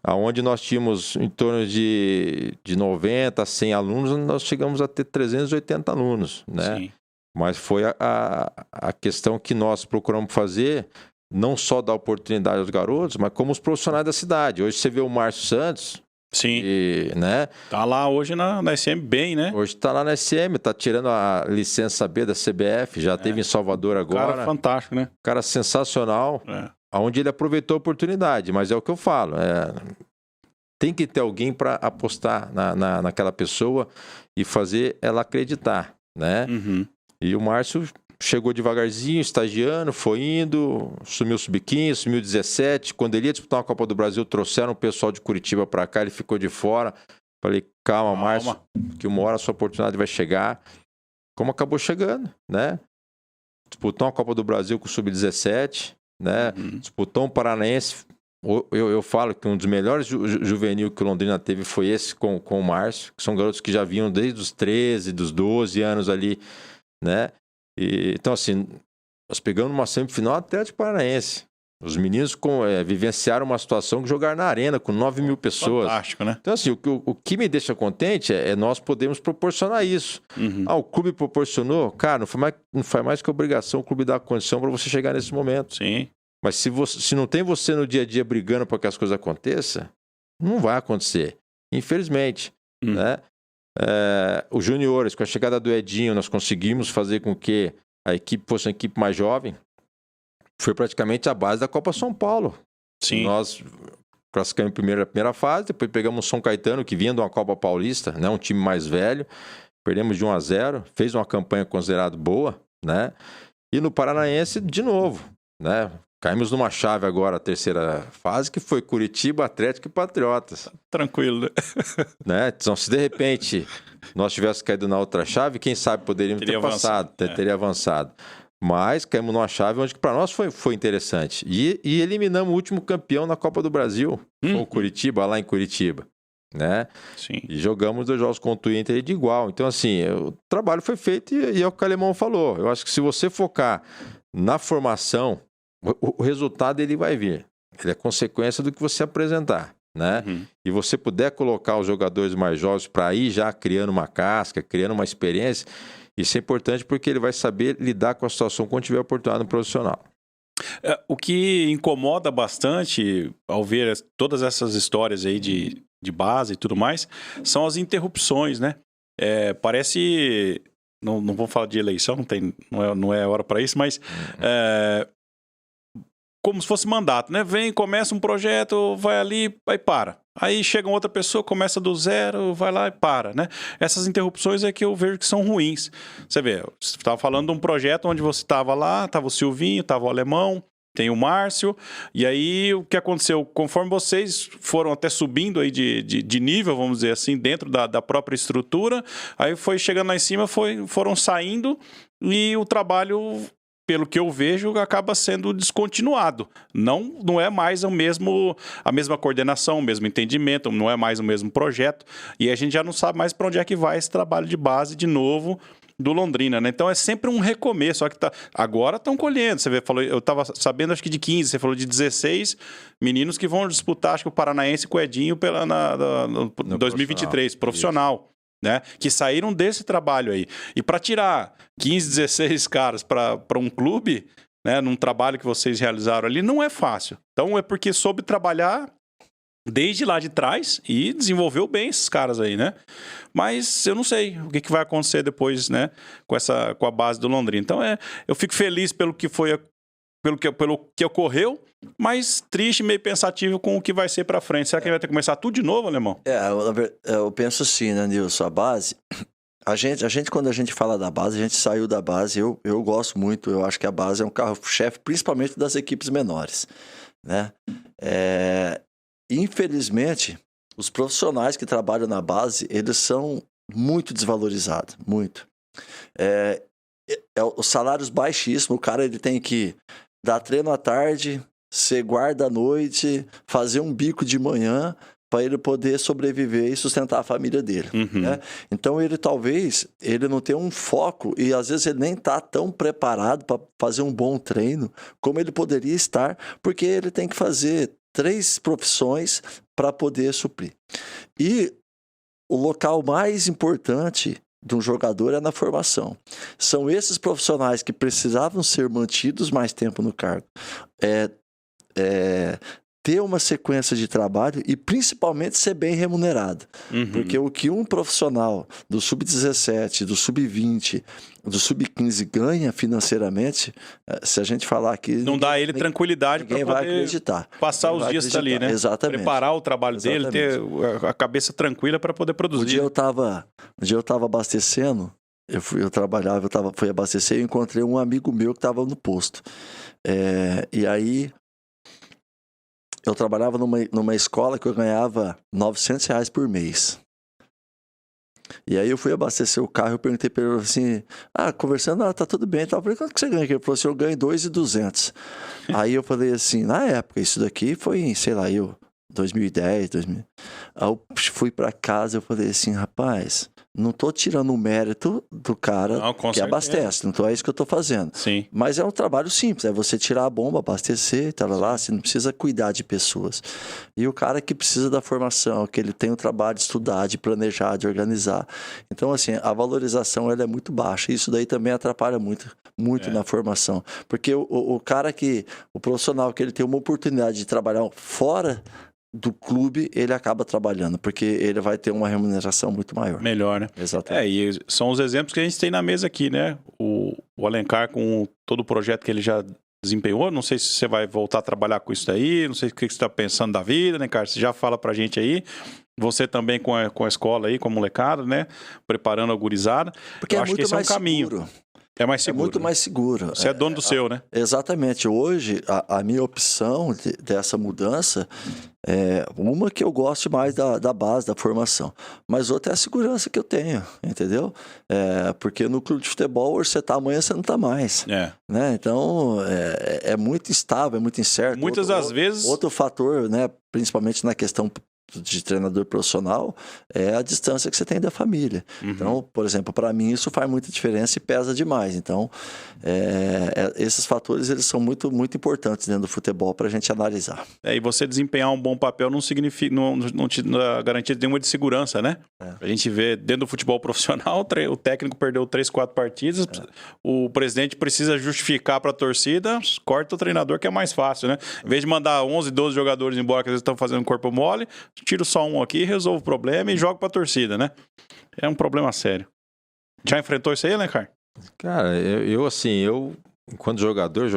Onde nós tínhamos em torno de 90 a 100 alunos, nós chegamos a ter 380 alunos, né? Sim. Mas foi a questão que nós procuramos fazer, não só dar oportunidade aos garotos, mas como os profissionais da cidade. Hoje você vê o Márcio Santos. Sim. Né? Tá lá hoje na SM bem, né? Hoje tá lá na SM, tá tirando a licença B da CBF, já teve em Salvador agora. Cara fantástico, né? Cara sensacional. Onde ele aproveitou a oportunidade, mas é o que eu falo, tem que ter alguém para apostar naquela pessoa e fazer ela acreditar, né? E o Márcio chegou devagarzinho, estagiando, foi indo, sumiu o sub-15, sumiu o 17, quando ele ia disputar uma Copa do Brasil, trouxeram o pessoal de Curitiba para cá, ele ficou de fora, falei, calma, Márcio, que uma hora a sua oportunidade vai chegar, como acabou chegando, né? disputou uma Copa do Brasil com o Sub-17, né? Disputou um Paranaense. Eu falo que um dos melhores juvenil que o Londrina teve foi esse com o Márcio, que são garotos que já vinham desde os 13, dos 12 anos ali, né? Então, assim, nós pegamos uma semifinal Atlético Paranaense. Os meninos vivenciaram uma situação que jogaram na arena com 9 mil pessoas. Fantástico, né? Então, assim, o que me deixa contente é nós podermos proporcionar isso. O clube proporcionou, cara, não faz mais que obrigação o clube dar condição para você chegar nesse momento. Sim. Mas se não tem você no dia a dia brigando para que as coisas aconteçam, não vai acontecer. Infelizmente. Né? Os juniores, com a chegada do Edinho, nós conseguimos fazer com que a equipe fosse uma equipe mais jovem. Foi praticamente a base da Copa São Paulo. Sim. Nós classificamos na primeira fase, depois pegamos o São Caetano, que vinha de uma Copa Paulista, né? Um time mais velho. Perdemos de 1-0, fez uma campanha considerada boa, né? E no Paranaense, de novo, né? Caímos numa chave agora, a terceira fase, que foi Curitiba, Atlético e Patriotas. Tranquilo, né? Então, se de repente nós tivéssemos caído na outra chave, quem sabe poderíamos ter passado, teria avançado. Mas caímos numa chave onde para nós foi interessante. E eliminamos o último campeão na Copa do Brasil, o Curitiba, lá em Curitiba. Né? Sim. E jogamos 2 jogos contra o Inter de igual. Então, assim, o trabalho foi feito e é o que o Alemão falou. Eu acho que se você focar na formação, o resultado ele vai vir. Ele é consequência do que você apresentar, né? E você puder colocar os jogadores mais jovens para ir já criando uma casca, criando uma experiência, isso é importante porque ele vai saber lidar com a situação quando tiver oportunidade no profissional. O que incomoda bastante ao ver todas essas histórias aí de base e tudo mais são as interrupções, né? Parece... Não vou falar de eleição, não é hora para isso, mas... como se fosse mandato, né? Vem, começa um projeto, vai ali, aí para. Aí chega outra pessoa, começa do zero, vai lá e para, né? Essas interrupções é que eu vejo que são ruins. Você vê, você estava falando de um projeto onde você estava lá, estava o Silvinho, estava o Alemão, tem o Márcio, e aí o que aconteceu? Conforme vocês foram até subindo aí de nível, vamos dizer assim, dentro da própria estrutura, aí foi chegando lá em cima, foram saindo e o trabalho... pelo que eu vejo, acaba sendo descontinuado. Não é mais a mesma coordenação, o mesmo entendimento, não é mais o mesmo projeto. E a gente já não sabe mais para onde é que vai esse trabalho de base de novo do Londrina, né? Então é sempre um recomeço. Só que agora estão colhendo. Você vê, eu estava sabendo, acho que de 15, você falou de 16 meninos que vão disputar, acho que o Paranaense com o Edinho no 2023, profissional. Né, que saíram desse trabalho aí. E para tirar 15, 16 caras para um clube, né, num trabalho que vocês realizaram ali, não é fácil. Então é porque soube trabalhar desde lá de trás e desenvolveu bem esses caras aí, né? Mas eu não sei o que vai acontecer depois, né, com a base do Londrina. Então eu fico feliz pelo que ocorreu, mas triste, meio pensativo com o que vai ser para frente. Será que vai ter que começar tudo de novo, Alemão? Eu penso assim, né, Nilson? A base, a gente, quando a gente fala da base, a gente saiu da base, eu gosto muito, eu acho que a base é um carro-chefe, principalmente das equipes menores, né? Infelizmente, os profissionais que trabalham na base, eles são muito desvalorizados, muito. Os salários baixíssimos, o cara ele tem que dar treino à tarde, ser guarda à noite, fazer um bico de manhã para ele poder sobreviver e sustentar a família dele. Né? Então ele talvez não tenha um foco e às vezes ele nem está tão preparado para fazer um bom treino como ele poderia estar, porque ele tem que fazer 3 profissões para poder suprir. E o local mais importante de um jogador é na formação. São esses profissionais que precisavam ser mantidos mais tempo no cargo. Ter uma sequência de trabalho e principalmente ser bem remunerado. Porque o que um profissional do Sub-17, do Sub-20, do Sub-15 ganha financeiramente, se a gente falar aqui... Não dá a ele tranquilidade para poder acreditar. Passar os dias ali, né? Exatamente. Preparar o trabalho dele, ter a cabeça tranquila para poder produzir. Um dia eu estava abastecendo, fui abastecer e encontrei um amigo meu que estava no posto. E aí... Eu trabalhava numa escola que eu ganhava R$900 por mês. E aí eu fui abastecer o carro, eu perguntei pra ele assim, conversando, tá tudo bem, tá? Eu falei, quanto que você ganha aqui? Ele falou assim, eu ganho 2.200. Aí eu falei assim, na época, isso daqui foi em, sei lá, 2010, 2000. Aí eu fui pra casa, eu falei assim, rapaz, não tô tirando o mérito do cara que abastece, não é isso que eu tô fazendo. Sim. Mas é um trabalho simples, é você tirar a bomba, abastecer, lá, você não precisa cuidar de pessoas. E o cara que precisa da formação, que ele tem o trabalho de estudar, de planejar, de organizar. Então, assim, a valorização ela é muito baixa, e isso daí também atrapalha muito na formação. Porque o cara o profissional que ele tem uma oportunidade de trabalhar fora do clube, ele acaba trabalhando, porque ele vai ter uma remuneração muito maior. Melhor, né? Exatamente. E são os exemplos que a gente tem na mesa aqui, né? O Alencar com todo o projeto que ele já desempenhou, não sei se você vai voltar a trabalhar com isso daí, não sei o que você está pensando da vida, né, cara? Você já fala pra gente aí. Você também com a escola aí, com a molecada, né? Preparando a gurizada. Porque eu acho que esse é um caminho. Seguro. É mais seguro. É muito mais seguro. Você é dono do seu, né? Exatamente. Hoje, a minha opção dessa mudança é uma que eu gosto mais da base, da formação. Mas outra é a segurança que eu tenho, entendeu? Porque no clube de futebol, hoje você está, amanhã você não está mais. Né? Então, é muito instável, é muito incerto. Muitas das vezes... Outro fator, né, principalmente na questão de treinador profissional, é a distância que você tem da família. Então, por exemplo, para mim isso faz muita diferença e pesa demais. Então, esses fatores eles são muito, muito importantes dentro do futebol para a gente analisar. E você desempenhar um bom papel não significa, não te dá garantia nenhuma de segurança, né? A gente vê dentro do futebol profissional, o técnico perdeu 3, 4 partidas, o presidente precisa justificar para a torcida, corta o treinador que é mais fácil, né? Em vez de mandar 11, 12 jogadores embora que eles estão fazendo corpo mole, tiro só um aqui, resolvo o problema e jogo pra torcida, né? É um problema sério. Já enfrentou isso aí, né, cara? Cara, eu enquanto jogador,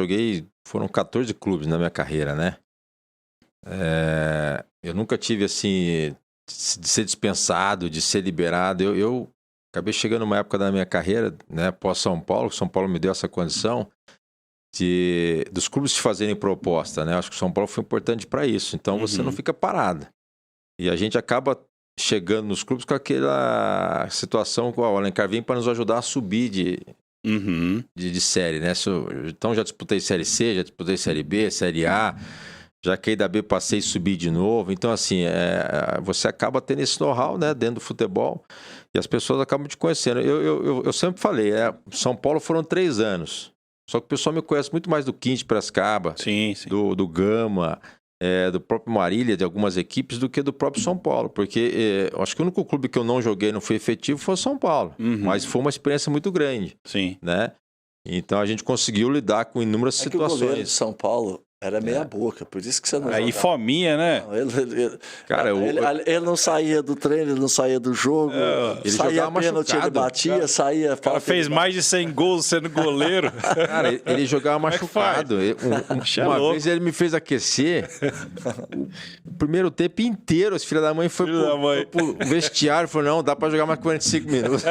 foram 14 clubes na minha carreira, né? Eu nunca tive, assim, de ser dispensado, de ser liberado. Eu acabei chegando numa época da minha carreira, né, pós São Paulo, que São Paulo me deu essa condição dos clubes te fazerem proposta, né? Acho que o São Paulo foi importante para isso. Então, você não fica parado. E a gente acaba chegando nos clubes com aquela situação que o Alencar vem para nos ajudar a subir de série, né? Então já disputei Série C, já disputei Série B, Série A, já que da B passei e subi de novo. Então, assim, você acaba tendo esse know-how, né, dentro do futebol e as pessoas acabam te conhecendo. Eu sempre falei, São Paulo foram 3 anos. Só que o pessoal me conhece muito mais do 15 de Piracicaba, do Gama, do próprio Marília, de algumas equipes, do que do próprio São Paulo. Porque acho que o único clube que eu não joguei, não fui efetivo, foi o São Paulo. Mas foi uma experiência muito grande. Sim. Né? Então a gente conseguiu lidar com inúmeras situações. Que o goleiro de São Paulo era meia boca, por isso que você não Aí fominha, né? Não, ele não saía do treino, ele não saía do jogo, ele saía pênalti, ele batia, saía... O cara fez mais de 100 gols sendo goleiro. Cara, ele jogava machucado. Uma vez ele me fez aquecer o primeiro tempo inteiro, esse filho da mãe foi pro vestiário, falou, não, dá pra jogar mais 45 minutos.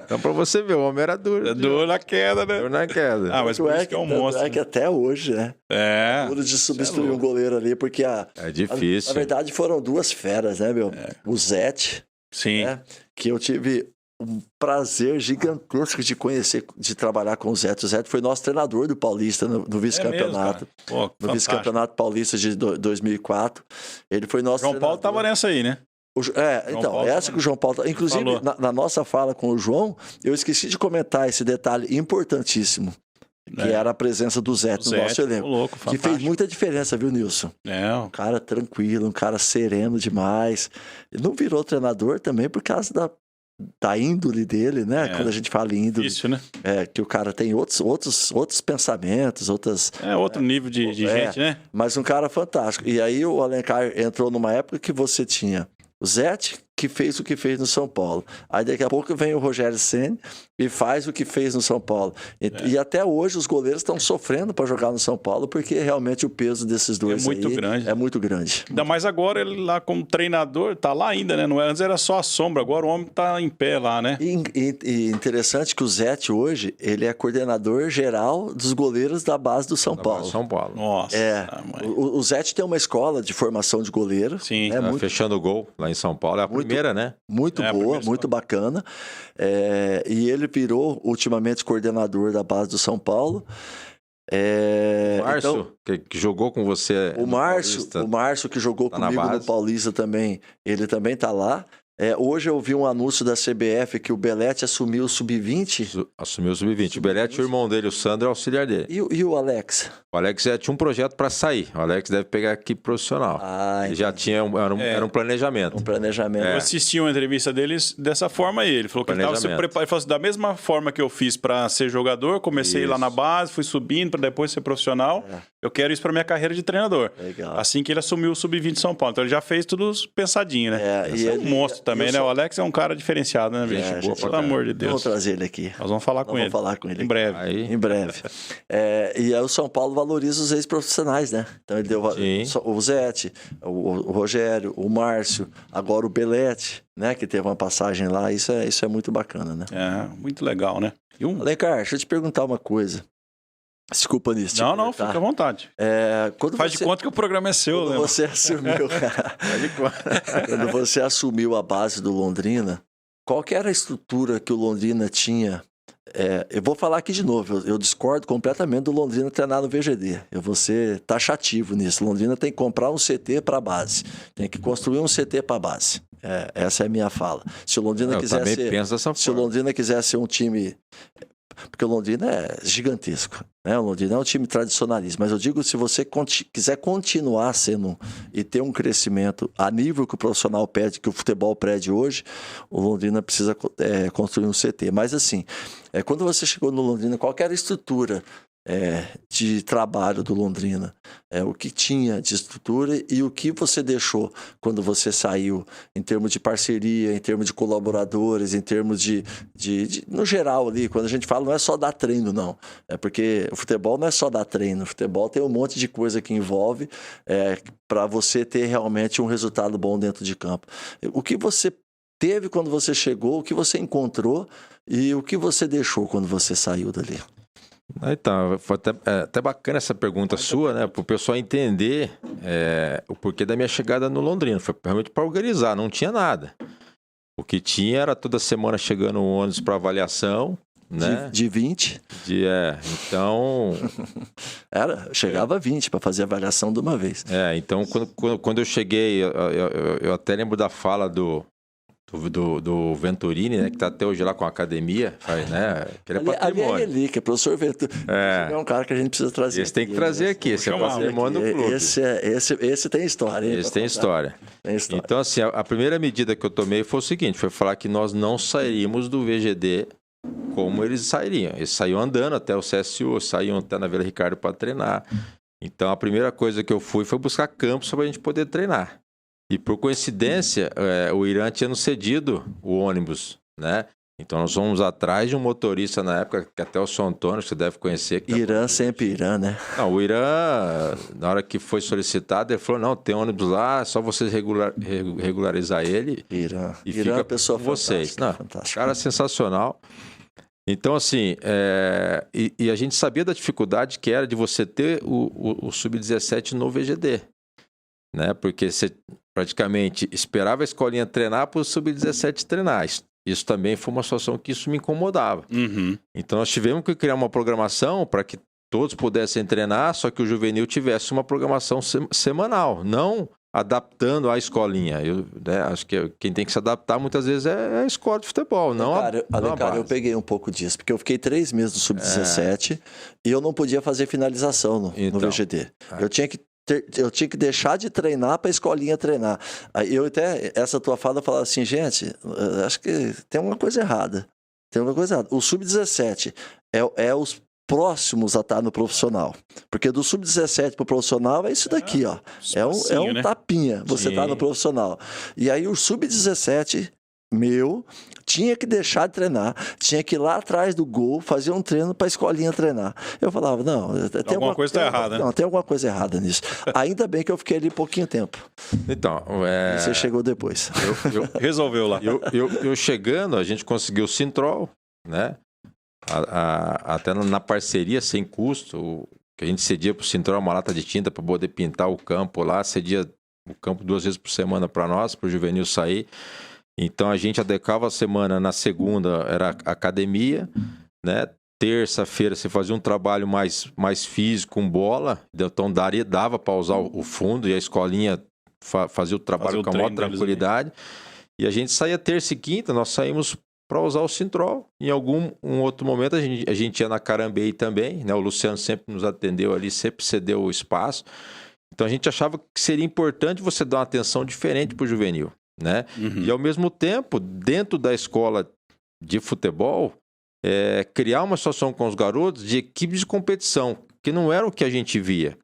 Então pra você ver, o homem era duro. Duro na queda, né? Duro na queda. Mas por isso que é um monstro. É que até hoje, né? Duro de substituir um goleiro ali, porque é difícil. Na verdade, foram 2 feras, né, meu? O Zete, sim, né? Que eu tive um prazer gigantesco de conhecer, de trabalhar com o Zete. O Zete foi nosso treinador do Paulista no vice-campeonato. No vice-campeonato paulista de 2004. Ele foi nosso João Paulo estava nessa aí, né? Essa que o João Paulo... Inclusive, na nossa fala com o João, eu esqueci de comentar esse detalhe importantíssimo. Que era a presença do Zete no nosso elenco. Que fez muita diferença, viu, Nilson? Um cara tranquilo, um cara sereno demais. Ele não virou treinador também por causa da índole dele, né? Quando a gente fala em índole. Isso, né? Que o cara tem outros pensamentos, outros... outro nível de gente, né? Mas um cara fantástico. E aí o Alencar entrou numa época que você tinha o Zete, que fez o que fez no São Paulo. Aí daqui a pouco vem o Rogério Ceni, e faz o que fez no São Paulo. E até hoje os goleiros estão sofrendo para jogar no São Paulo, porque realmente o peso desses dois grande. É muito grande. Ainda mais agora ele lá como treinador, tá lá ainda, né? Não é, antes era só a sombra, agora o homem tá em pé lá, né? E interessante que o Zete hoje, ele é coordenador geral dos goleiros da base do São Paulo. São Paulo. Nossa. O Zete tem uma escola de formação de goleiro. Sim. Né? Tá fechando o gol lá em São Paulo. É a primeira, né? Muito boa, muito bacana. E ele virou ultimamente coordenador da base do São Paulo. O Márcio, então, que jogou com você. O Márcio, que jogou comigo no Paulista também, ele também tá lá. Hoje eu vi um anúncio da CBF que o Belete assumiu o Sub-20. Assumiu o Sub-20. O Belete, o irmão dele, o Sandro, é auxiliar dele. E o Alex? O Alex tinha um projeto para sair. O Alex deve pegar a equipe profissional. Ele já tinha, era um planejamento. Um planejamento. Eu assisti uma entrevista deles dessa forma aí. Ele falou que ele estava se preparando. Ele falou assim, da mesma forma que eu fiz para ser jogador, comecei lá na base, fui subindo para depois ser profissional. Eu quero isso para minha carreira de treinador. Legal. Assim que ele assumiu o Sub-20 de São Paulo. Então ele já fez tudo pensadinho, né? E é um monstro também, né? O Alex é um cara diferenciado, né, bicho? Pelo amor de Deus. Vamos trazer ele aqui. Nós vamos falar com ele. Vamos falar com ele. Em breve. Em breve. E aí o São Paulo valoriza os ex-profissionais, né? Então ele deu o Zete, o Rogério, o Márcio, agora o Belete, né? Que teve uma passagem lá. Isso é muito bacana, né? Muito legal, né? Alencar, deixa eu te perguntar uma coisa. Desculpa nisso. Não, fica à vontade. Faz de conta que o programa é seu, né? Você assumiu. Quando você assumiu a base do Londrina, qual que era a estrutura que o Londrina tinha? Eu vou falar aqui de novo, eu discordo completamente do Londrina treinar no VGD. Eu vou ser taxativo nisso. Londrina tem que comprar um CT para a base, tem que construir um CT para a base. Essa é a minha fala. Se o Londrina quiser ser um time... Porque o Londrina é gigantesco, né? O Londrina é um time tradicionalista, mas eu digo, se você quiser continuar sendo e ter um crescimento a nível que o profissional pede, que o futebol pede hoje, o Londrina precisa construir um CT. Mas assim, quando você chegou no Londrina, qual que era a estrutura de trabalho do Londrina? O que tinha de estrutura e o que você deixou quando você saiu, em termos de parceria, em termos de colaboradores, em termos de no geral ali, quando a gente fala, não é só dar treino, não. Porque o futebol não é só dar treino, o futebol tem um monte de coisa que envolve para você ter realmente um resultado bom dentro de campo. O que você teve quando você chegou, o que você encontrou e o que você deixou quando você saiu dali? Então, foi até bacana essa pergunta sua, né? Para o pessoal entender o porquê da minha chegada no Londrina. Foi realmente para organizar, não tinha nada. O que tinha era toda semana chegando um ônibus para avaliação, né? De 20? Então... chegava a 20 para fazer a avaliação de uma vez. Então quando eu cheguei, eu até lembro da fala do Venturini, né, que está até hoje lá com a academia, né, que ele é patrimônio. Ali é relíquia, professor Venturini. É um cara que a gente precisa trazer. Esse tem que trazer aqui, esse é patrimônio do clube. Esse tem história. Esse tem história. Então, assim, a primeira medida que eu tomei foi o seguinte, foi falar que nós não sairíamos do VGD como eles sairiam. Eles saíam andando até o CSU, saíam até na Vila Ricardo para treinar. Então, a primeira coisa que eu fui foi buscar campos para a gente poder treinar. E por coincidência, o Irã tinha nos cedido o ônibus, né? Então nós fomos atrás de um motorista na época, que até o São Antônio, que você deve conhecer. Irã sempre Irã, né? Não, o Irã, na hora que foi solicitado, ele falou, não, tem ônibus lá, é só vocês regularizar ele. Irã. E Irã fica pessoa com vocês. Não, fantástica. Cara sensacional. Então, assim, e a gente sabia da dificuldade que era de você ter o Sub-17 no VGD. Né? Porque você praticamente esperava a escolinha treinar para o Sub-17 treinar. Isso também foi uma situação que isso me incomodava. Uhum. Então nós tivemos que criar uma programação para que todos pudessem treinar, só que o juvenil tivesse uma programação semanal, não adaptando a escolinha. Acho que quem tem que se adaptar muitas vezes é a escola de futebol, não a base. Eu peguei um pouco disso, porque eu fiquei 3 meses no Sub-17 e eu não podia fazer finalização no VGD. Eu tinha que deixar de treinar para a escolinha treinar. Aí essa tua fala, eu falava assim, gente, acho que tem uma coisa errada. O Sub-17 é os próximos a estar no profissional. Porque do Sub-17 para o profissional é isso daqui, ó. É um tapinha, você tá no profissional. E aí o Sub-17 meu, tinha que deixar de treinar, tinha que ir lá atrás do gol, fazer um treino para a escolinha treinar. Eu falava, não, tem alguma coisa está errada, né? Não, tem alguma coisa errada nisso. Ainda bem que eu fiquei ali pouquinho tempo. Então, E você chegou depois. Resolveu lá. Eu chegando, a gente conseguiu o Sintrol, né? Até na parceria sem custo, que a gente cedia para o Sintrol uma lata de tinta para poder pintar o campo lá, cedia o campo 2 vezes por semana para nós, para o juvenil sair. Então a gente adequava a semana, na segunda era academia, né? Terça-feira você fazia um trabalho mais físico com bola, então dava para usar o fundo e a escolinha fazia o trabalho com a maior tranquilidade. E a gente saía terça e quinta, nós saímos para usar o Sintrol. Em um outro momento a gente ia na Carambeí também, né? O Luciano sempre nos atendeu ali, sempre cedeu o espaço. Então a gente achava que seria importante você dar uma atenção diferente para o juvenil, né? E ao mesmo tempo, dentro da escola de futebol, criar uma situação com os garotos de equipe de competição, que não era o que a gente via.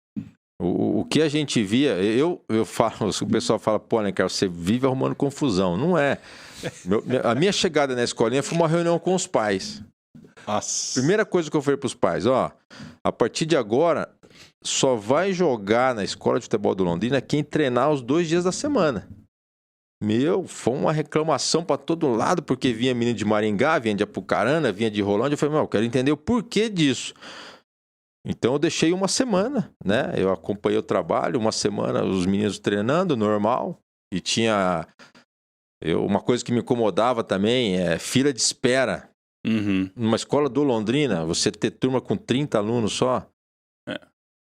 O que a gente via, eu falo, o pessoal fala, pô, né, cara, você vive arrumando confusão. Não é. A minha chegada na escolinha foi uma reunião com os pais. Nossa. Primeira coisa que eu falei para os pais, a partir de agora, só vai jogar na escola de futebol do Londrina quem treinar os 2 dias da semana. Foi uma reclamação para todo lado, porque vinha menino de Maringá, vinha de Apucarana, vinha de Rolândia. Eu falei, eu quero entender o porquê disso. Então eu deixei uma semana, né? Eu acompanhei o trabalho, uma semana, os meninos treinando, normal. E tinha... uma coisa que me incomodava também é fila de espera. Numa escola do Londrina, você ter turma com 30 alunos só.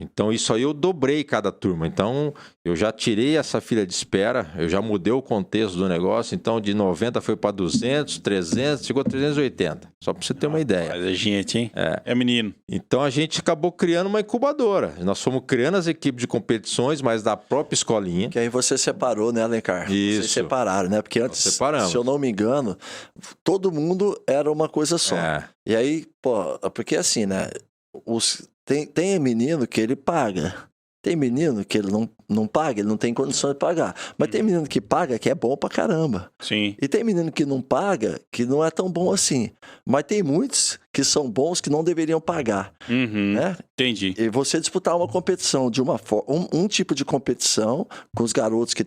Então isso aí eu dobrei cada turma. Então eu já tirei essa fila de espera, eu já mudei o contexto do negócio. Então de 90 foi para 200, 300, chegou a 380. Só para você ter uma ideia. Mas é gente, hein? É menino. Então a gente acabou criando uma incubadora. Nós fomos criando as equipes de competições, mas da própria escolinha. Que aí você separou, né, Alencar? Isso. Vocês separaram, né? Porque antes, se eu não me engano, todo mundo era uma coisa só. E aí, porque assim, né? Tem menino que ele paga. Tem menino que ele não paga, ele não tem condição de pagar. Mas tem menino que paga que é bom pra caramba. Sim. E tem menino que não paga que não é tão bom assim. Mas tem muitos que são bons que não deveriam pagar. Né? Entendi. E você disputar uma competição de uma forma, um tipo de competição com os garotos que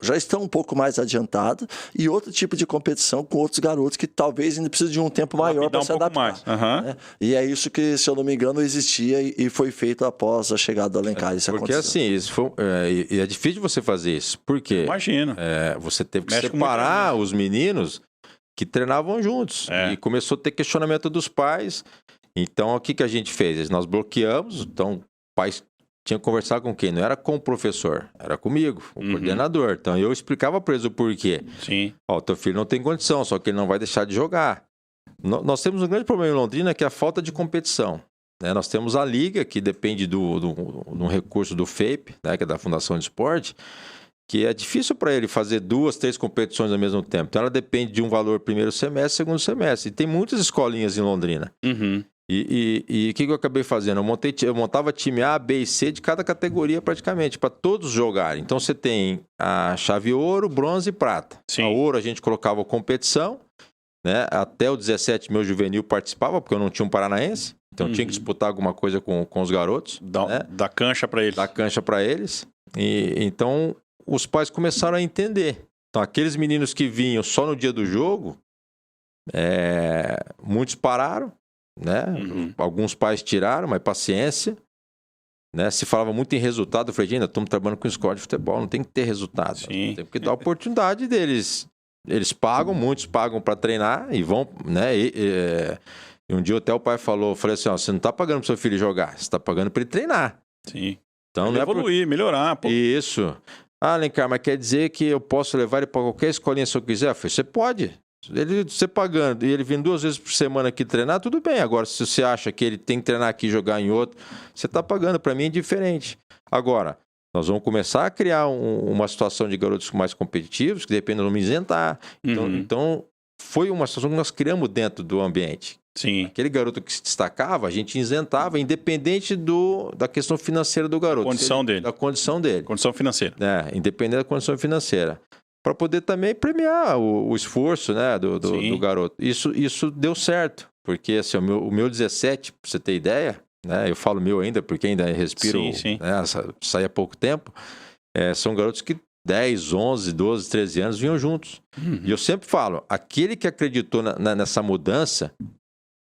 já estão um pouco mais adiantados, e outro tipo de competição com outros garotos que talvez ainda precisem de um tempo maior para se adaptar. Né? E é isso que, se eu não me engano, existia e foi feito após a chegada do Alencar. Porque assim, é difícil você fazer isso. Por quê? Imagino. Você teve que separar os meninos que treinavam juntos. E começou a ter questionamento dos pais. Então, o que a gente fez? Nós bloqueamos, então, pais tinha que conversar com quem? Não era com o professor, era comigo, o coordenador. Então eu explicava para eles o porquê. Sim. Teu filho não tem condição, só que ele não vai deixar de jogar. Nós temos um grande problema em Londrina, que é a falta de competição. Né? Nós temos a liga, que depende de um recurso do FAPE, né? Que é da Fundação de Esporte, que é difícil para ele fazer 2, 3 competições ao mesmo tempo. Então ela depende de um valor primeiro semestre, segundo semestre. E tem muitas escolinhas em Londrina. E o que eu acabei fazendo? Eu montava time A, B e C de cada categoria praticamente, para todos jogarem. Então você tem a chave ouro, bronze e prata. Sim. A ouro a gente colocava competição, né? Até o 17 meu juvenil participava, porque eu não tinha um paranaense. Então tinha que disputar alguma coisa com os garotos. Da cancha para eles. Da cancha para eles. E então os pais começaram a entender. Então aqueles meninos que vinham só no dia do jogo, muitos pararam. Né? Alguns pais tiraram, mas paciência. Né? Se falava muito em resultado, eu falei, ainda estamos trabalhando com escola de futebol, não tem que ter resultado. Tem que dar a oportunidade deles. Eles pagam, muitos pagam para treinar e vão, né? E um dia até o pai falou, eu falei assim, você não está pagando para seu filho jogar, você está pagando para ele treinar. Sim. Então, não evoluir, melhorar. Pô. Isso. Alencar, mas quer dizer que eu posso levar ele para qualquer escolinha se eu quiser? Eu falei, você pode. Você pagando e ele vindo 2 vezes por semana aqui treinar, tudo bem. Agora, se você acha que ele tem que treinar aqui e jogar em outro, você está pagando. Para mim é diferente. Agora, nós vamos começar a criar uma situação de garotos mais competitivos, que depende, nós vamos isentar. Então, foi uma situação que nós criamos dentro do ambiente. Sim. Aquele garoto que se destacava, a gente isentava, independente da questão financeira do garoto. Da condição dele. Da condição dele. Condição financeira. Independente da condição financeira. para poder também premiar o esforço, né, do garoto. Isso deu certo, porque assim, o meu 17, para você ter ideia, né, eu falo meu ainda, porque ainda respiro, né, saí há pouco tempo, são garotos que 10, 11, 12, 13 anos vinham juntos. E eu sempre falo, aquele que acreditou nessa mudança,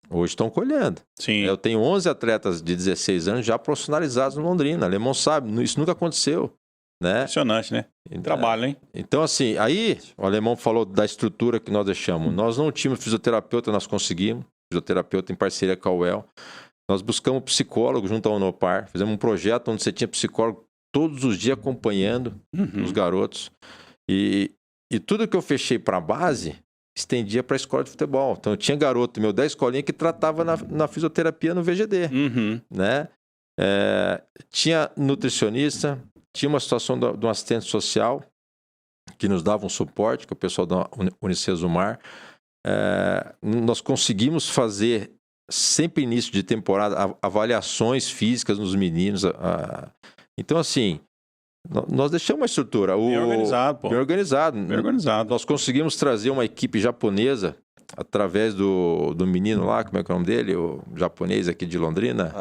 hoje estão colhendo. Sim. Eu tenho 11 atletas de 16 anos já profissionalizados no Londrina. O Alemão sabe, isso nunca aconteceu. Né? Impressionante, né? Trabalho, hein? Então, assim, aí o Alemão falou da estrutura que nós deixamos. Nós não tínhamos fisioterapeuta, nós conseguimos. Fisioterapeuta em parceria com a UEL. Nós buscamos psicólogo junto ao Unopar. Fizemos um projeto onde você tinha psicólogo todos os dias acompanhando os garotos. E tudo que eu fechei para a base, estendia para a escola de futebol. Então, eu tinha garoto meu da escolinha que tratava na fisioterapia no VGD. Né? Tinha nutricionista, tinha uma situação de um assistente social que nos dava um suporte, que é o pessoal da Unicesumar. Nós conseguimos fazer, sempre início de temporada, avaliações físicas nos meninos. Então, assim, nós deixamos uma estrutura. Bem organizado, pô. Bem organizado. Nós conseguimos trazer uma equipe japonesa através do menino lá, como é que é o nome dele? O japonês aqui de Londrina.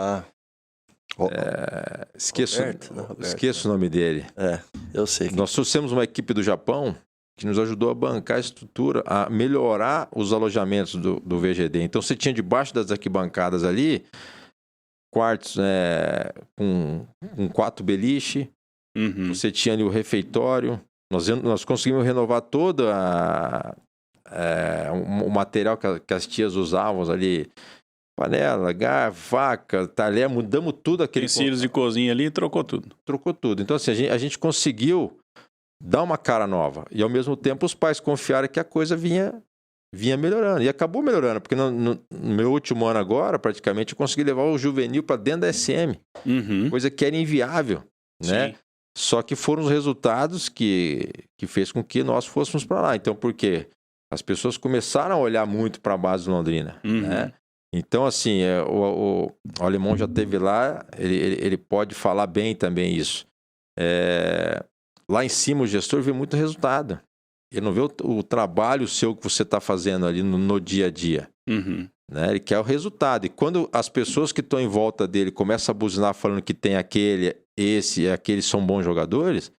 Esqueço o nome dele. Eu sei. Nós trouxemos uma equipe do Japão que nos ajudou a bancar a estrutura, a melhorar os alojamentos do VGD. Então, você tinha debaixo das arquibancadas ali quartos com 4 beliche. Você tinha ali o refeitório. Nós conseguimos renovar todo o material que as tias usavam ali. Panela, garfo, faca, talher, mudamos tudo aquele... Utensílios de cozinha ali, trocou tudo. Trocou tudo. Então, assim, a gente conseguiu dar uma cara nova. E, ao mesmo tempo, os pais confiaram que a coisa vinha melhorando. E acabou melhorando, porque no meu último ano agora, praticamente, eu consegui levar o juvenil para dentro da SM. Coisa que era inviável, né? Só que foram os resultados que fez com que nós fôssemos para lá. Então, por quê? As pessoas começaram a olhar muito para a base de Londrina, né? Então, assim, o Alemão já esteve lá, ele pode falar bem também isso. Lá em cima, o gestor vê muito resultado. Ele não vê o trabalho seu que você está fazendo ali no dia a dia. Né? Ele quer o resultado. E quando as pessoas que estão em volta dele começam a buzinar falando que tem aquele são bons jogadores,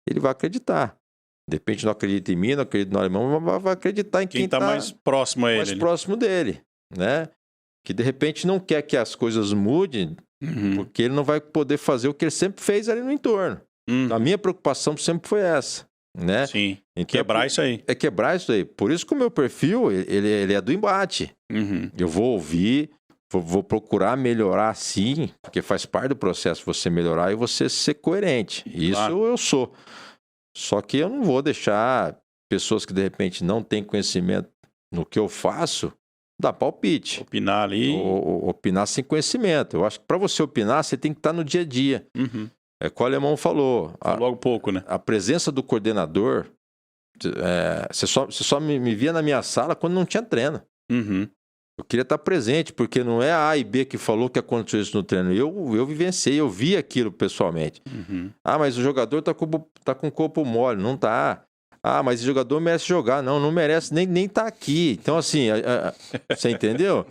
ele vai acreditar. De repente não acredita em mim, não acredita no Alemão, mas vai acreditar em quem está mais próximo a ele. Mais próximo dele, né? Que de repente não quer que as coisas mudem, porque ele não vai poder fazer o que ele sempre fez ali no entorno. A minha preocupação sempre foi essa, né? Sim, então, quebrar isso aí. É quebrar isso aí. Por isso que o meu perfil, ele é do embate. Eu vou ouvir, vou procurar melhorar sim, porque faz parte do processo você melhorar e você ser coerente. Isso eu sou. Só que eu não vou deixar pessoas que de repente não têm conhecimento no que eu faço dar palpite. Opinar ali. Opinar sem conhecimento. Eu acho que para você opinar, você tem que estar no dia a dia. É o que o Alemão falou. Logo pouco, né? A presença do coordenador, você só me via na minha sala quando não tinha treino. Eu queria estar presente, porque não é a A e B que falou que aconteceu isso no treino. Eu vivenciei, eu vi aquilo pessoalmente. Mas o jogador tá com o corpo mole. Não tá. Mas esse jogador merece jogar. Não merece nem tá aqui. Então, assim, você entendeu?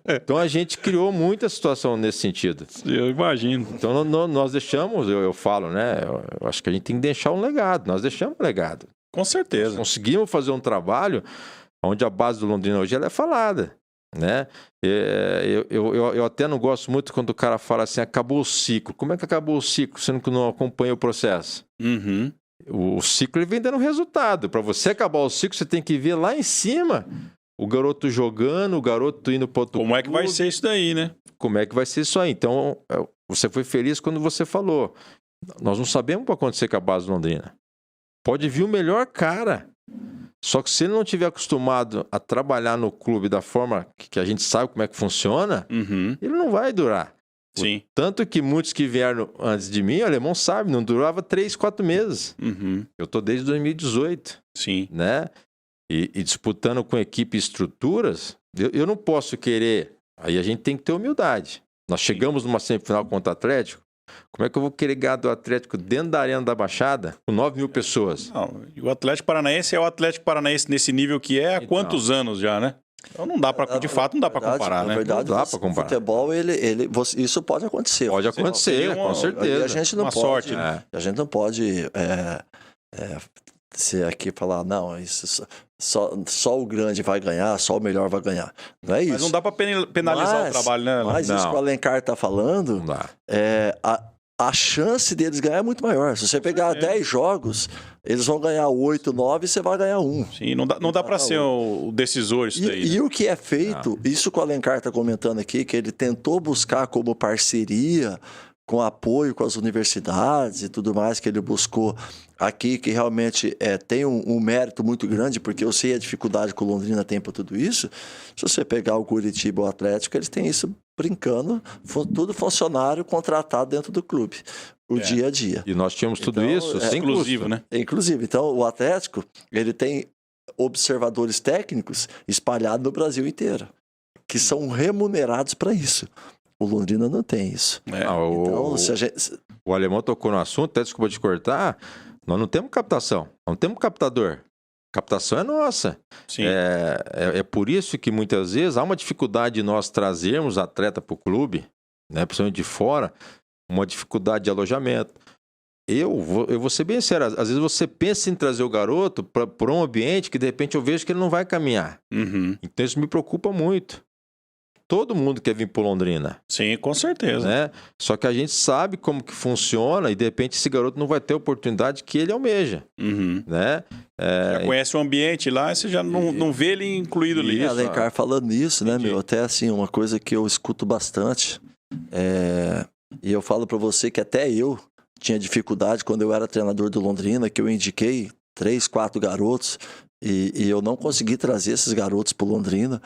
Então, a gente criou muita situação nesse sentido. Eu imagino. Então, nós deixamos, eu falo, né? Eu acho que a gente tem que deixar um legado. Nós deixamos um legado. Com certeza. Nós conseguimos fazer um trabalho onde a base do Londrina hoje ela é falada, né? Eu até não gosto muito quando o cara fala assim, acabou o ciclo. Como é que acabou o ciclo, sendo que não acompanha o processo? O ciclo ele vem dando resultado. Para você acabar o ciclo, você tem que ver lá em cima o garoto jogando, o garoto indo para outro Como é que vai ser isso daí, né? Como é que vai ser isso aí? Então, você foi feliz quando você falou. Nós não sabemos o que vai acontecer com a base de Londrina. Pode vir o melhor cara. Só que se ele não estiver acostumado a trabalhar no clube da forma que a gente sabe como é que funciona, ele não vai durar. Sim. Tanto que muitos que vieram antes de mim, o Alemão sabe, não durava 3, 4 meses. Eu tô desde 2018. Sim. Né? E disputando com equipe e estruturas, eu não posso querer... Aí a gente tem que ter humildade. Nós chegamos numa semifinal contra o Atlético, Como é que eu vou querer ganhar do Atlético dentro da Arena da Baixada com 9 mil pessoas? Não, e o Atlético Paranaense é o Atlético Paranaense nesse nível que é há quantos anos já, né? Então não dá para, de fato, não dá para comparar, né? Na verdade, Não dá pra comparar. O futebol, isso pode acontecer. Pode acontecer, com certeza. E a gente não Uma pode, sorte, né? a gente não pode ser aqui falar, não, isso só o grande vai ganhar, só o melhor vai ganhar. Não é isso. Mas não dá para penalizar o trabalho, né? Mas isso que o Alencar está falando, Não dá. a chance deles ganhar é muito maior. Se você pegar 10 jogos, eles vão ganhar 8, 9 e você vai ganhar 1. Sim, não dá para ser o decisor isso daí. E o que é feito, isso que o Alencar está comentando aqui, que ele tentou buscar como parceria, com apoio com as universidades e tudo mais que ele buscou aqui, que realmente tem um mérito muito grande, porque eu sei a dificuldade que o Londrina tem para tudo isso. Se você pegar o Curitiba ou o Atlético, eles têm isso brincando, tudo funcionário contratado dentro do clube, dia a dia. E nós tínhamos tudo isso sem inclusive, custo. né? Inclusive, então o Atlético, ele tem observadores técnicos espalhados no Brasil inteiro, que são remunerados para isso. O Londrina não tem isso. Então, o Alemão tocou no assunto, até desculpa te cortar, nós não temos captação, não temos captador. Captação é nossa. Sim. É por isso que muitas vezes há uma dificuldade de nós trazermos atleta para o clube, né, principalmente de fora, uma dificuldade de alojamento. Eu vou ser bem sério, às vezes você pensa em trazer o garoto para um ambiente que de repente eu vejo que ele não vai caminhar. Uhum. Então isso me preocupa muito. Todo mundo quer vir para Londrina. Sim, com certeza. Né? Só que a gente sabe como que funciona e de repente esse garoto não vai ter a oportunidade que ele almeja. Uhum. Né? Já conhece o ambiente lá e você já não vê ele incluído ali. Alencar falando nisso, né, meu? Até assim, uma coisa que eu escuto bastante, e eu falo para você que até eu tinha dificuldade quando eu era treinador do Londrina, que eu indiquei 3, 4 garotos e eu não consegui trazer esses garotos para Londrina.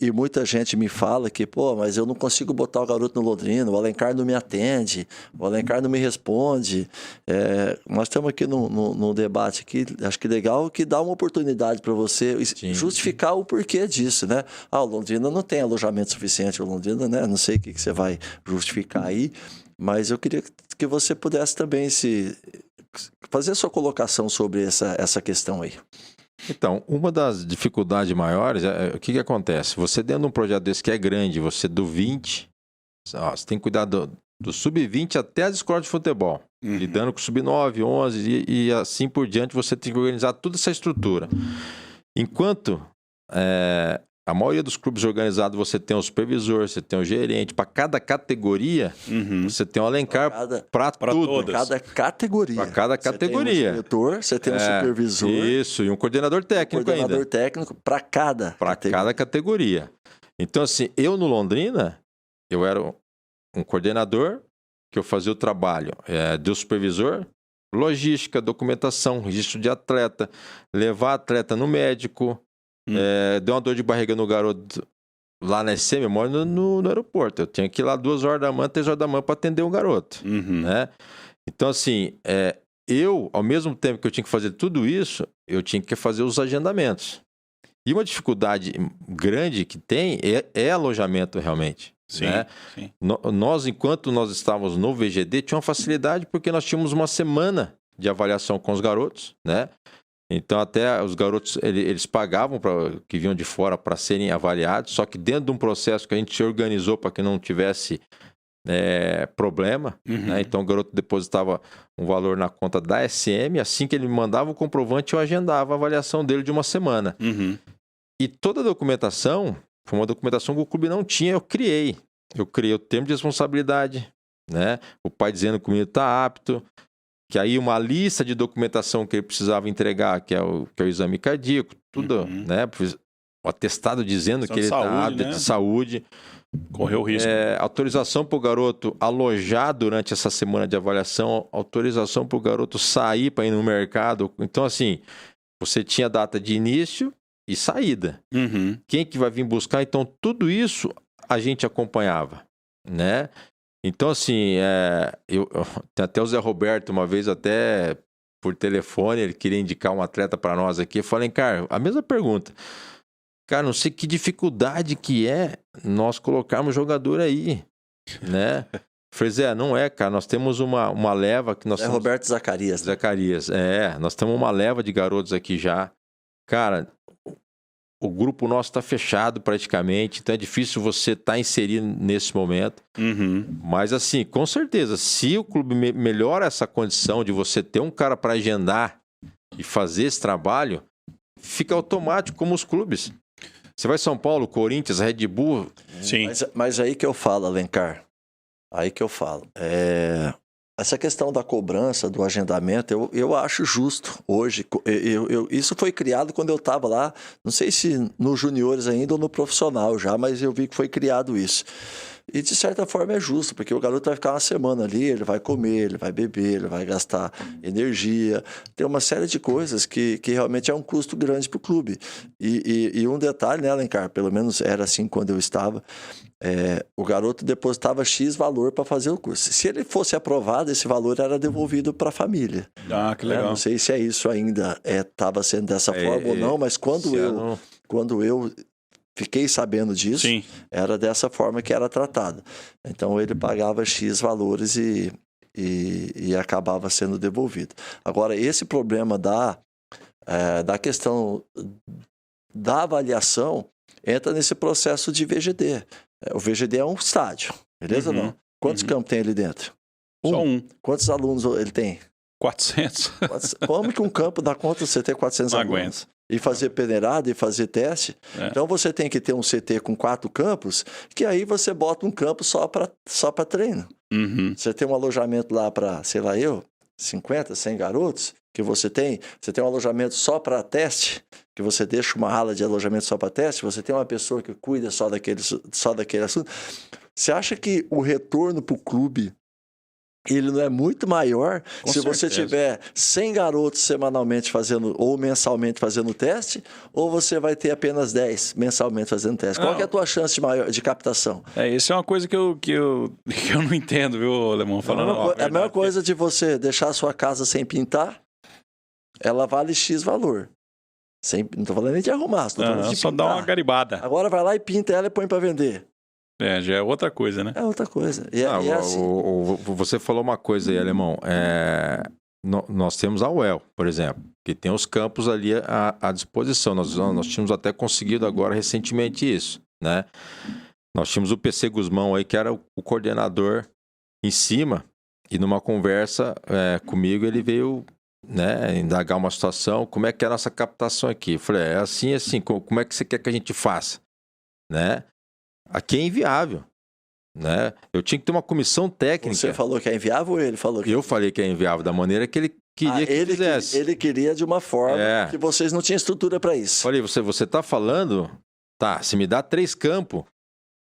E muita gente me fala que, mas eu não consigo botar o garoto no Londrina, o Alencar não me atende, o Alencar não me responde. Nós estamos aqui num debate aqui, acho que legal, que dá uma oportunidade para você justificar o porquê disso, né? O Londrina não tem alojamento suficiente, o Londrina, né? Não sei o que você vai justificar aí, mas eu queria que você pudesse também fazer a sua colocação sobre essa questão aí. Então, uma das dificuldades maiores, o que acontece? Você dentro de um projeto desse que é grande, você do 20, você tem que cuidar do sub-20 até as escolas de futebol, lidando com sub-9, 11 e assim por diante, você tem que organizar toda essa estrutura. Enquanto a maioria dos clubes organizados, você tem um supervisor, você tem um gerente, para cada categoria, você tem um Alencar para tudo. Para cada categoria. Para cada categoria. Você tem um diretor, você tem um supervisor. Isso, e um coordenador técnico ainda. Coordenador técnico para cada categoria. Então, assim, eu no Londrina, eu era um coordenador, que eu fazia o trabalho do supervisor, logística, documentação, registro de atleta, levar atleta no médico. Deu uma dor de barriga no garoto lá na SM, eu moro no aeroporto. Eu tinha que ir lá 2 horas da manhã, 3 horas da manhã para atender o garoto. Né? Então, assim, eu, ao mesmo tempo que eu tinha que fazer tudo isso, eu tinha que fazer os agendamentos. E uma dificuldade grande que tem é alojamento realmente. Sim, né? Sim. Nós, enquanto nós estávamos no VGD, tinha uma facilidade porque nós tínhamos uma semana de avaliação com os garotos, né? Então, até os garotos, eles pagavam que vinham de fora para serem avaliados, só que dentro de um processo que a gente se organizou para que não tivesse problema, né? Então, o garoto depositava um valor na conta da SM, assim que ele me mandava o comprovante, eu agendava a avaliação dele de uma semana. E toda a documentação, foi uma documentação que o clube não tinha, eu criei. Eu criei o termo de responsabilidade, né? O pai dizendo que o menino está apto, que aí uma lista de documentação que ele precisava entregar, que é o exame cardíaco, tudo, né? O atestado dizendo que ele está apto, de saúde. Correu risco. Autorização para o garoto alojar durante essa semana de avaliação, autorização para o garoto sair para ir no mercado. Então, assim, você tinha data de início e saída. Quem que vai vir buscar? Então, tudo isso a gente acompanhava, né? Então, assim, tem até o Zé Roberto, uma vez até por telefone, ele queria indicar um atleta para nós aqui. Eu falei, cara, a mesma pergunta. Cara, não sei que dificuldade que é nós colocarmos jogador aí. né? Falei, Zé, não é, cara, nós temos uma leva que nós... É Roberto Zacarias. Zacarias, nós temos uma leva de garotos aqui já. Cara, o grupo nosso está fechado praticamente, então é difícil você estar inserido nesse momento. Mas assim, com certeza, se o clube melhora essa condição de você ter um cara para agendar e fazer esse trabalho, fica automático como os clubes. Você vai São Paulo, Corinthians, Red Bull... Sim. Mas aí que eu falo, Alencar. Aí que eu falo. Essa questão da cobrança, do agendamento, eu acho justo hoje. Isso foi criado quando eu estava lá, não sei se nos juniores ainda ou no profissional já, mas eu vi que foi criado isso. E de certa forma é justo, porque o garoto vai ficar uma semana ali, ele vai comer, ele vai beber, ele vai gastar energia. Tem uma série de coisas que realmente é um custo grande para o clube. E um detalhe, né, Alencar? Pelo menos era assim quando eu estava. O garoto depositava X valor para fazer o curso. Se ele fosse aprovado, esse valor era devolvido para a família. Ah, que legal. Não sei se é isso ainda estava sendo dessa forma ou não, mas quando eu fiquei sabendo disso, Sim. Era dessa forma que era tratado. Então ele pagava X valores e acabava sendo devolvido. Agora, esse problema da questão da avaliação entra nesse processo de VGD. O VGD é um estádio, beleza ou não? Quantos campos tem ali dentro? Só um. Quantos alunos ele tem? 400. Como que um campo dá conta de você ter 400 Não alunos? aguenta. E fazer peneirada e fazer teste. Então você tem que ter um CT com 4 campos, que aí você bota um campo só para treino. Você tem um alojamento lá para, 50, 100 garotos que você tem um alojamento só para teste, que você deixa uma ala de alojamento só para teste, você tem uma pessoa que cuida só daquele assunto. Você acha que o retorno para o clube ele não é muito maior se você tiver 100 garotos semanalmente fazendo ou mensalmente fazendo teste, ou você vai ter apenas 10 mensalmente fazendo teste? Qual que é a tua chance de captação? Isso é uma coisa que eu não entendo, viu, Alemão? Falando a mesma coisa de você deixar a sua casa sem pintar, ela vale X valor. Não estou falando nem de arrumar, estou falando de só pintar. dá uma garibada. Agora vai lá e pinta ela e põe para vender. Já é outra coisa, né? É outra coisa. E é assim. Você falou uma coisa aí, Alemão. Nós temos a UEL, por exemplo, que tem os campos ali à disposição. Nós tínhamos até conseguido agora recentemente isso, né? Nós tínhamos o PC Guzmão aí, que era o coordenador em cima, e numa conversa comigo ele veio, né, indagar uma situação, como é que é a nossa captação aqui? Eu falei, assim, como é que você quer que a gente faça? Né? Aqui é inviável, né? Eu tinha que ter uma comissão técnica. Você falou que é inviável ou ele falou que... Eu falei que é inviável, da maneira que ele queria que fizesse. Ele queria de uma forma que vocês não tinham estrutura para isso. Falei, você tá falando... Tá, se me dá 3 campos,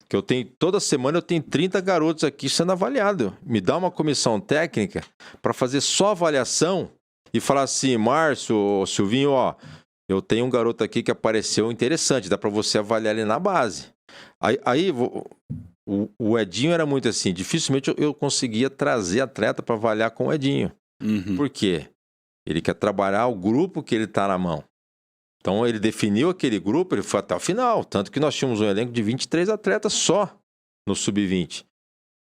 que eu tenho... Toda semana eu tenho 30 garotos aqui sendo avaliados. Me dá uma comissão técnica para fazer só avaliação e falar assim, Márcio, Silvinho, ó, eu tenho um garoto aqui que apareceu interessante, dá para você avaliar ele na base. Aí o Edinho era muito assim, dificilmente eu conseguia trazer atleta para avaliar com o Edinho. Por quê? Ele quer trabalhar o grupo que ele está na mão. Então ele definiu aquele grupo, ele foi até o final. Tanto que nós tínhamos um elenco de 23 atletas só no Sub-20.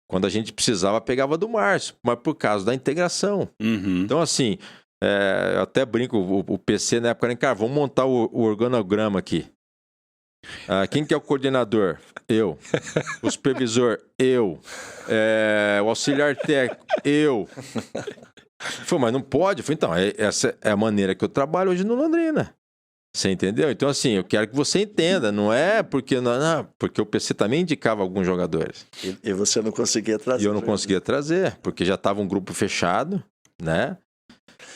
Quando a gente precisava, pegava do Márcio, mas por causa da integração. Então assim, eu até brinco, o PC na época, cara, vamos montar o organograma aqui. Quem que é o coordenador? Eu. O supervisor? Eu. O auxiliar técnico? Eu. Falei, mas não pode? Falei, então, essa é a maneira que eu trabalho hoje no Londrina. Você entendeu? Então, assim, eu quero que você entenda. Não é porque... Não, porque o PC também indicava alguns jogadores. E você não conseguia trazer. E eu não conseguia trazer, porque já estava um grupo fechado, né?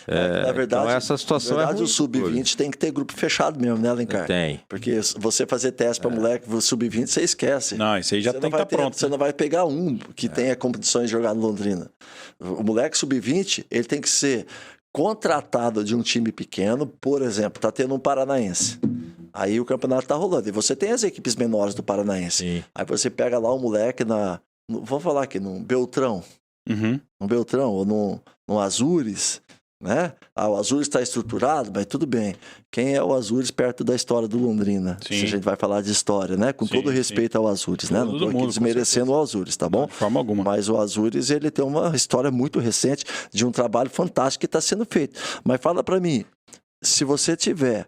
Na verdade, então essa situação na verdade é o Sub-20 tem que ter grupo fechado mesmo, né, Alencar? Tem. Porque você fazer teste para moleque do Sub-20, você esquece. Não, isso aí já tem que estar pronto. Você não vai pegar um que tenha condições de jogar no Londrina. O moleque Sub-20, ele tem que ser contratado de um time pequeno, por exemplo, tá tendo um Paranaense. Aí o campeonato tá rolando. E você tem as equipes menores do Paranaense. Sim. Aí você pega lá um moleque vamos falar aqui, no Beltrão. No Beltrão ou no Azures. né? O Azures está estruturado, mas tudo bem. Quem é o Azures perto da história do Londrina? Sim. Se a gente vai falar de história, né? Com todo respeito ao Azures, né? Não estou aqui desmerecendo o Azures, tá bom? De forma alguma. Mas o Azures, ele tem uma história muito recente de um trabalho fantástico que está sendo feito. Mas fala para mim, se você tiver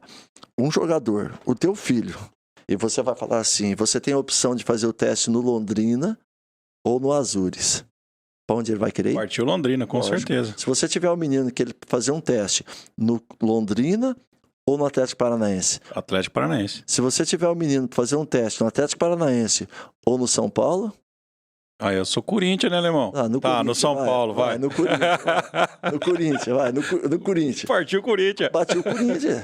um jogador, o teu filho, e você vai falar assim, você tem a opção de fazer o teste no Londrina ou no Azures. Para onde ele vai querer ir? Partiu Londrina, com certeza. Se você tiver um menino que ele fazer um teste no Londrina ou no Atlético Paranaense. Atlético Paranaense. Se você tiver um menino para fazer um teste no Atlético Paranaense ou no São Paulo. Ah, eu sou Corinthians, né, Alemão? No São Paulo, vai. No Corinthians, no Corinthians, vai. No Corinthians. Partiu o Corinthians. Bateu o Corinthians.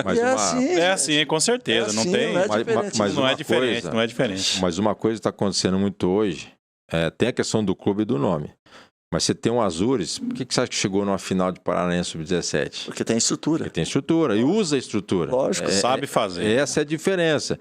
Mas É assim, com certeza. Não tem. Não é diferente. Não é diferente. Mas uma coisa que está acontecendo muito hoje, tem a questão do clube e do nome. Mas você tem um Azures, por que você acha que chegou numa final de Paranaense Sub-17? Porque tem estrutura. Porque tem estrutura e usa a estrutura. Lógico. Sabe fazer. Essa é a diferença.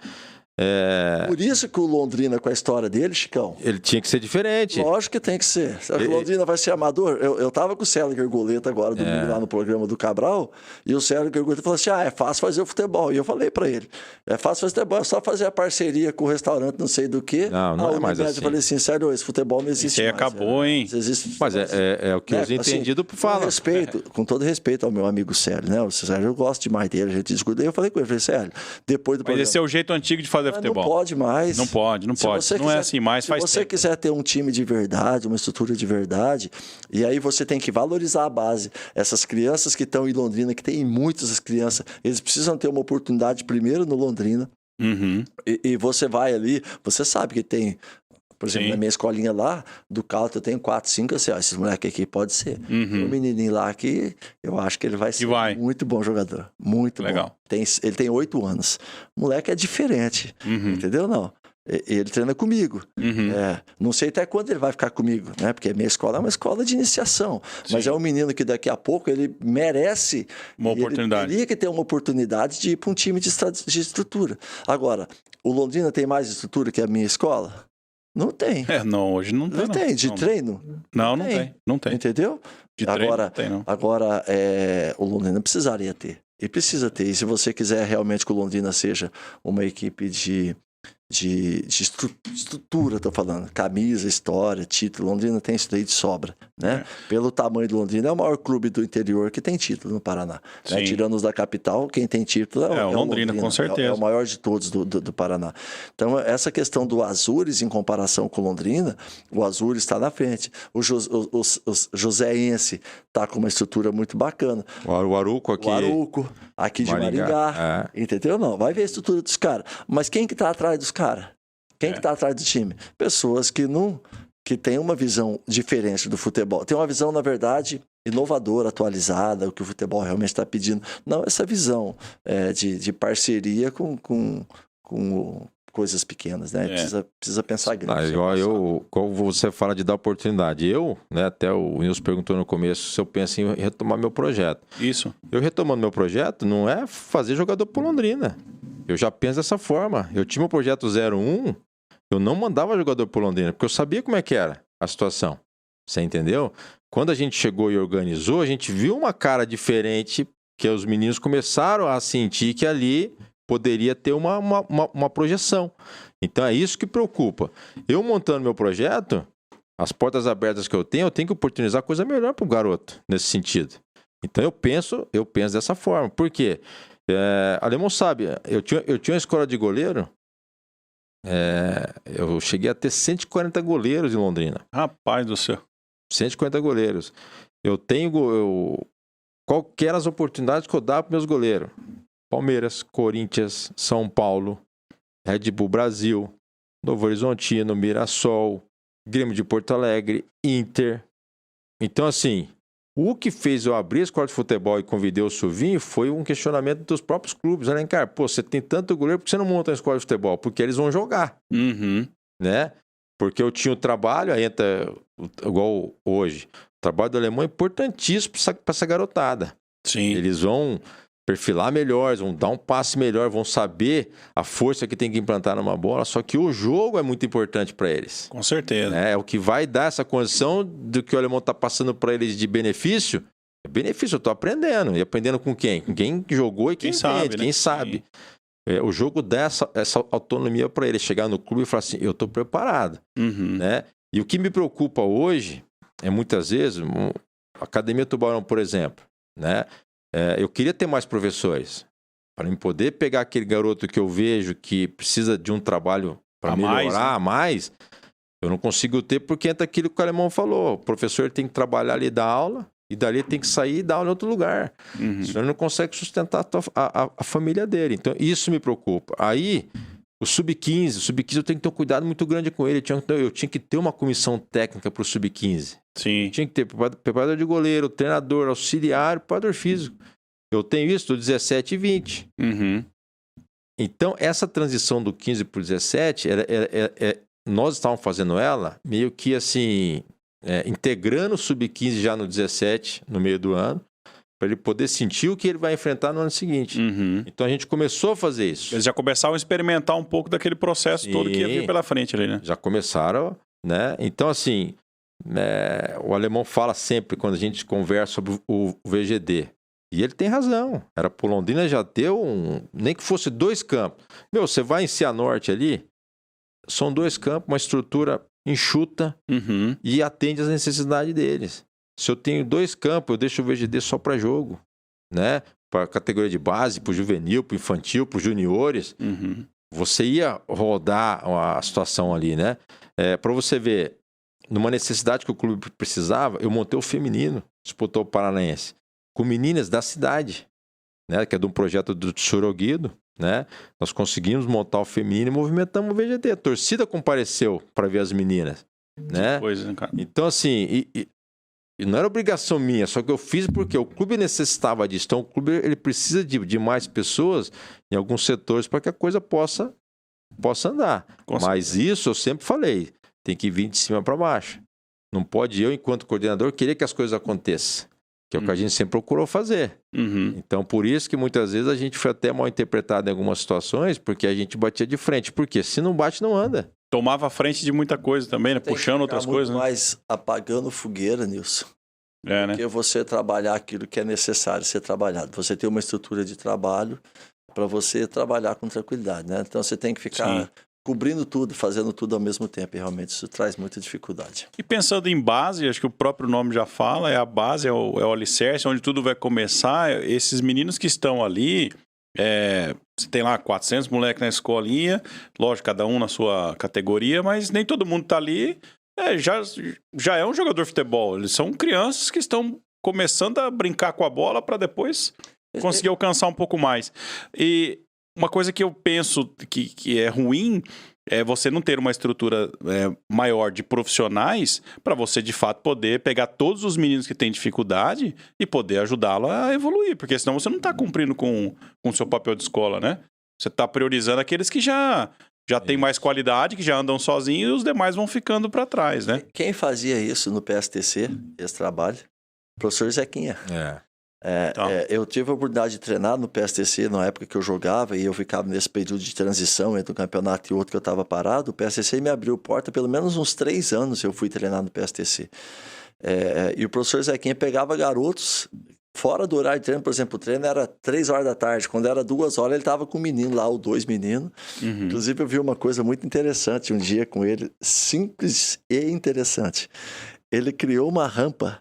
Por isso que o Londrina, com a história dele, Chicão... Ele tinha que ser diferente. Lógico que tem que ser. Você acha que o Londrina vai ser amador? Eu tava com o Célio Goleta agora, domingo, lá no programa do Cabral, e o Célio Goleta falou assim, é fácil fazer o futebol. E eu falei pra ele, é fácil fazer futebol, é só fazer a parceria com o restaurante, não sei do que. Não é mais assim. Eu falei assim, Célio, esse futebol não existe mais. Acabou, hein? Mas é o que os entendidos falam. Com todo respeito ao meu amigo Célio, né? O Célio, eu gosto demais dele, a gente discute. Eu falei com ele, Célio, depois do programa... Mas esse é o jeito antigo de fazer futebol. Não pode mais. Não pode. Não é assim mais, faz tempo. Se você quiser ter um time de verdade, uma estrutura de verdade, e aí você tem que valorizar a base. Essas crianças que estão em Londrina, que tem muitas crianças, eles precisam ter uma oportunidade primeiro no Londrina. Uhum. E você vai ali, você sabe que tem... Por exemplo, na minha escolinha lá, do Calto, eu tenho 4, 5, assim, esses moleques aqui pode ser. Tem um menininho lá que eu acho que ele vai ser muito bom jogador. Muito legal. Bom. Ele tem 8 anos. O moleque é diferente, entendeu? Não. Ele treina comigo. Não sei até quando ele vai ficar comigo, né? Porque a minha escola é uma escola de iniciação. Sim. Mas é um menino que daqui a pouco ele merece uma oportunidade. Ele teria que ter uma oportunidade de ir para um time de estrutura. Agora, o Londrina tem mais estrutura que a minha escola? Não tem. Não, hoje não tem. Não tem. De treino? Não tem. Entendeu? De treino não tem, não. Agora, o Londrina precisaria ter. E precisa ter. E se você quiser realmente que o Londrina seja uma equipe de estrutura, tô falando, camisa, história, título, Londrina tem isso daí de sobra, né? Pelo tamanho do Londrina, é o maior clube do interior que tem título no Paraná, né? Tirando os da capital, quem tem título é o Londrina, com certeza. É o maior de todos do Paraná. Então, essa questão do Azures em comparação com o Londrina, o Azures está na frente. O Joséense está com uma estrutura muito bacana. O Aruco aqui. O Aruco, aqui de Maringá. Entendeu? Não, vai ver a estrutura dos caras. Mas quem que está atrás dos caras? Quem que está atrás do time? Pessoas que têm uma visão diferente do futebol. Tem uma visão, na verdade, inovadora, atualizada, o que o futebol realmente está pedindo. Não essa visão de parceria com coisas pequenas, né? Precisa pensar grande. Como você fala de dar oportunidade. Até o Nilson perguntou no começo se eu penso em retomar meu projeto. Isso. Eu retomando meu projeto não é fazer jogador por Londrina. Eu já penso dessa forma. Eu tinha meu projeto 01, eu não mandava jogador por Londrina, porque eu sabia como é que era a situação. Você entendeu? Quando a gente chegou e organizou, a gente viu uma cara diferente, que os meninos começaram a sentir que ali poderia ter uma projeção. Então é isso que preocupa. Eu montando meu projeto, as portas abertas que eu tenho que oportunizar coisa melhor para o garoto, nesse sentido. Então eu penso dessa forma. Por quê? Alemão sabe, eu tinha uma escola de goleiro, eu cheguei a ter 140 goleiros em Londrina. Rapaz do céu. 140 goleiros. Qualquer as oportunidades que eu dava para meus goleiros. Palmeiras, Corinthians, São Paulo, Red Bull Brasil, Novo Horizontino, Mirassol, Grêmio de Porto Alegre, Inter. Então, assim, o que fez eu abrir a escola de futebol e convidei o Silvinho foi um questionamento dos próprios clubes. Alencar, você tem tanto goleiro, por que você não monta uma escola de futebol? Porque eles vão jogar, né? Porque eu tinha o trabalho, aí entra, igual hoje, o trabalho do Alemão é importantíssimo para essa garotada. Sim. Eles vão perfilar melhor, vão dar um passe melhor, vão saber a força que tem que implantar numa bola, só que o jogo é muito importante para eles. Com certeza. É o que vai dar essa condição do que o Alemão está passando para eles de benefício, É benefício, eu tô aprendendo. E aprendendo com quem? Com quem jogou e quem sabe, né? quem sabe. O jogo dá essa autonomia para ele chegar no clube e falar assim, eu tô preparado. Né? E o que me preocupa hoje é muitas vezes, a Academia Tubarão, por exemplo, né? Eu queria ter mais professores para poder pegar aquele garoto que eu vejo que precisa de um trabalho para melhorar mais. Eu não consigo ter porque entra aquilo que o Alemão falou. O professor tem que trabalhar ali, dar aula, e dali tem que sair e dar aula em outro lugar. Senão ele não consegue sustentar a família dele. Então, isso me preocupa. Aí, o Sub-15 eu tenho que ter um cuidado muito grande com ele. Eu tinha que ter uma comissão técnica para o Sub-15. Sim. Tinha que ter preparador de goleiro, treinador, auxiliar, preparador físico. Eu tenho isso do 17 e 20. Então, essa transição do 15 para o 17, nós estávamos fazendo ela meio que assim, integrando o Sub-15 já no 17, no meio do ano, para ele poder sentir o que ele vai enfrentar no ano seguinte. Então, a gente começou a fazer isso. Eles já começaram a experimentar um pouco daquele processo todo que ia vir pela frente ali, né? Já começaram, né? Então, assim, o Alemão fala sempre, quando a gente conversa sobre o VGD, e ele tem razão. Era pro Londrina já deu nem que fosse 2 campos. Você vai em Cianorte ali, são 2 campos, uma estrutura enxuta e atende às necessidades deles. Se eu tenho 2 campos, eu deixo o VGD só para jogo, né? Para categoria de base, para o juvenil, para o infantil, para os juniores. Você ia rodar a situação ali, né? Para você ver, numa necessidade que o clube precisava, eu montei o feminino, disputou o Paranaense, com meninas da cidade, né? Que é de um projeto do Soroguido, né? Nós conseguimos montar o feminino e movimentamos o VGD. A torcida compareceu para ver as meninas, né? Coisa, cara. Então, assim, e não era obrigação minha, só que eu fiz porque o clube necessitava disso. Então, o clube ele precisa de mais pessoas em alguns setores para que a coisa possa andar. Mas isso eu sempre falei, tem que vir de cima para baixo. Não pode eu, enquanto coordenador, querer que as coisas aconteçam. Que é o que a gente sempre procurou fazer. Então, por isso que muitas vezes a gente foi até mal interpretado em algumas situações, porque a gente batia de frente. Porque se não bate, não anda. Tomava a frente de muita coisa também, né? Puxando outras coisas, né? Mas apagando fogueira, Nilson. Né? Porque você trabalhar aquilo que é necessário ser trabalhado. Você tem uma estrutura de trabalho para você trabalhar com tranquilidade, né? Então, você tem que ficar cobrindo tudo, fazendo tudo ao mesmo tempo. E realmente isso traz muita dificuldade. E pensando em base, acho que o próprio nome já fala, a base, é o alicerce, onde tudo vai começar. Esses meninos que estão ali, você tem lá 400 moleques na escolinha, lógico, cada um na sua categoria, mas nem todo mundo está ali, já é um jogador de futebol. Eles são crianças que estão começando a brincar com a bola para depois conseguir alcançar um pouco mais. E uma coisa que eu penso que é ruim é você não ter uma estrutura maior de profissionais para você, de fato, poder pegar todos os meninos que têm dificuldade e poder ajudá-lo a evoluir. Porque senão você não está cumprindo com o seu papel de escola, né? Você está priorizando aqueles que já têm mais qualidade, que já andam sozinhos e os demais vão ficando para trás, né? Quem fazia isso no PSTC, esse trabalho? O professor Zequinha. Eu tive a oportunidade de treinar no PSTC na época que eu jogava e eu ficava nesse período de transição entre um campeonato e outro que eu estava parado. O PSTC me abriu porta, pelo menos uns 3 anos eu fui treinar no PSTC. E o professor Zequinha pegava garotos fora do horário de treino. Por exemplo, o treino era 3 horas da tarde. Quando era 2 horas, ele estava com um menino lá, ou 2 meninos. Inclusive, eu vi uma coisa muito interessante um dia com ele, simples e interessante. Ele criou uma rampa.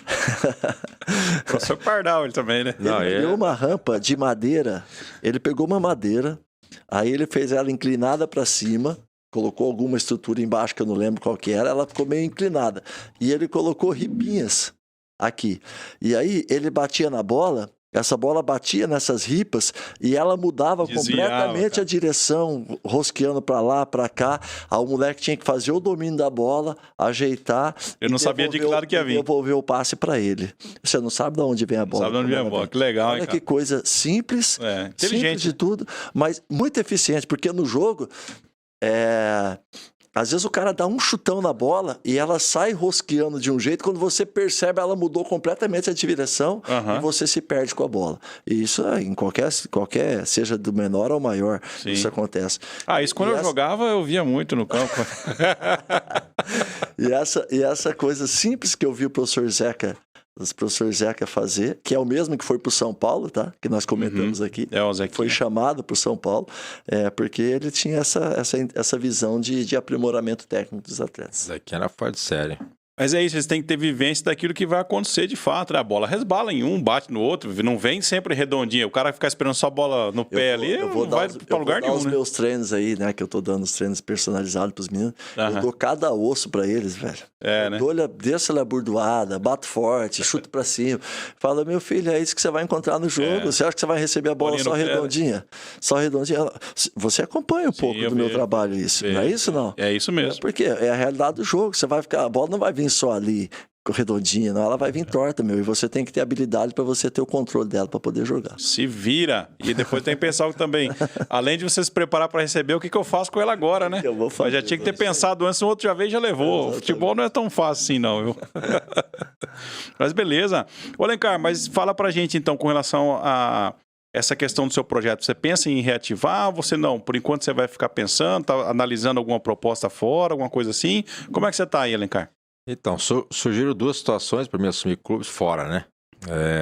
Professor Pardal, ele também, né? Ele criou uma rampa de madeira. Ele pegou uma madeira, aí ele fez ela inclinada para cima, colocou alguma estrutura embaixo que eu não lembro qual que era, ela ficou meio inclinada. E ele colocou ripinhas aqui. E aí ele batia na bola, essa bola batia nessas ripas e ela mudava completamente a direção, rosqueando para lá, para cá. Aí o moleque tinha que fazer o domínio da bola, ajeitar. Eu não sabia de que lado que ia vir. Devolver o passe para ele. Você não sabe de onde vem a bola. Não sabe de onde vem a bola. Que legal, Olha, hein, que coisa simples, simples de tudo, mas muito eficiente, porque no jogo às vezes o cara dá um chutão na bola e ela sai rosqueando de um jeito, quando você percebe ela mudou completamente a direção e você se perde com a bola. E isso em qualquer seja do menor ao maior, isso acontece. Isso quando eu jogava eu via muito no campo. e essa coisa simples que eu vi o professor Zeca o professor Zeca fazer, que é o mesmo que foi para o São Paulo, tá? Que nós comentamos aqui. É o Zequinha. Foi chamado para o São Paulo, porque ele tinha essa visão de aprimoramento técnico dos atletas. Zequinha era fora de série. Mas é isso, eles têm que ter vivência daquilo que vai acontecer de fato, né? A bola resbala em um, bate no outro, não vem sempre redondinha. O cara ficar esperando só a bola no pé ali, não vai para lugar nenhum, os né? meus treinos aí, né? Que eu tô dando os treinos personalizados pros meninos. Eu dou cada osso pra eles, velho. Né? Desço a burdoada, bato forte, chuto pra cima. Fala, meu filho, é isso que você vai encontrar no jogo. Você acha que você vai receber a bola só redondinha? Só redondinha. Você acompanha um pouco do meu trabalho, isso. Não é isso, não? É isso mesmo. Porque é a realidade do jogo. Você vai ficar, a bola não vai vir só ali redondinha, não, ela vai vir torta, meu, e você tem que ter habilidade para você ter o controle dela para poder jogar. Se vira. E depois tem que pensar também, além de você se preparar para receber, o que eu faço com ela agora, né? Eu vou fazer, mas já tinha que ter pensado antes, no outro já veio, já levou. O futebol não é tão fácil assim, não, viu? Mas beleza. Ô, Alencar, mas fala pra gente então com relação a essa questão do seu projeto. Você pensa em reativar ou você não? Por enquanto você vai ficar pensando, tá analisando alguma proposta fora, alguma coisa assim? Como é que você tá aí, Alencar? Então, surgiram duas situações para mim assumir clubes fora, né?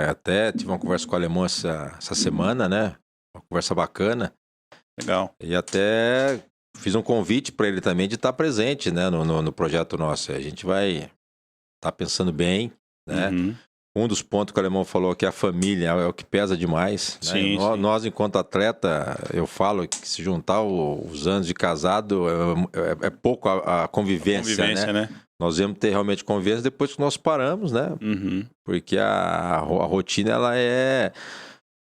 Até tive uma conversa com o Alemão essa semana, né? Uma conversa bacana. Legal. E até fiz um convite para ele também de estar presente, né? No projeto nosso. A gente vai estar pensando bem, né? Uhum. Um dos pontos que o Alemão falou que a família é o que pesa demais. Sim, né? Nós, enquanto atleta, eu falo que se juntar os anos de casado é pouco a convivência, né? Nós devemos ter realmente convivência depois que nós paramos, né? Uhum. Porque a rotina, ela é...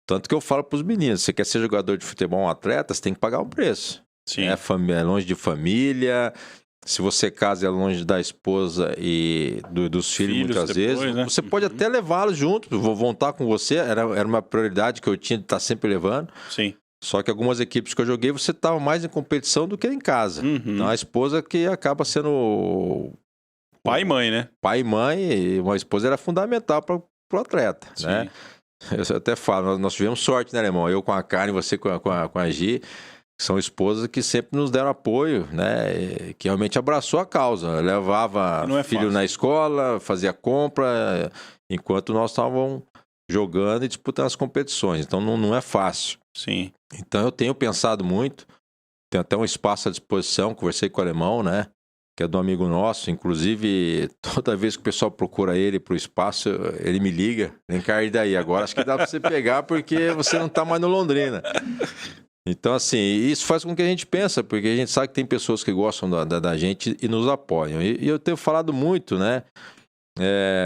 Tanto que eu falo para os meninos, você quer ser jogador de futebol, um atleta, você tem que pagar um preço. Sim. É longe de família... Se você casa é longe da esposa e dos filhos muitas depois, vezes, né? você pode até levá-los junto, vão estar com você, era uma prioridade que eu tinha de estar sempre levando. Sim. Só que algumas equipes que eu joguei, você estava mais em competição do que em casa. Uhum. Então a esposa que acaba sendo... Pai e mãe, né? Pai e mãe, e uma esposa era fundamental para o atleta, Sim. né? Eu até falo, nós tivemos sorte, né, irmão? Eu com a Karen, você com a Gi... São esposas que sempre nos deram apoio, né? Que realmente abraçou a causa. Levava filho na escola, fazia compra, enquanto nós estávamos jogando e disputando as competições. Então não é fácil. Sim. Então eu tenho pensado muito, tenho até um espaço à disposição, conversei com o Alemão, né? Que é do amigo nosso, inclusive toda vez que o pessoal procura ele para o espaço, ele me liga, vem cá, e daí? Agora acho que dá para você pegar porque você não está mais no Londrina. Então, assim, isso faz com que a gente pense, porque a gente sabe que tem pessoas que gostam da gente e nos apoiam. E eu tenho falado muito, né?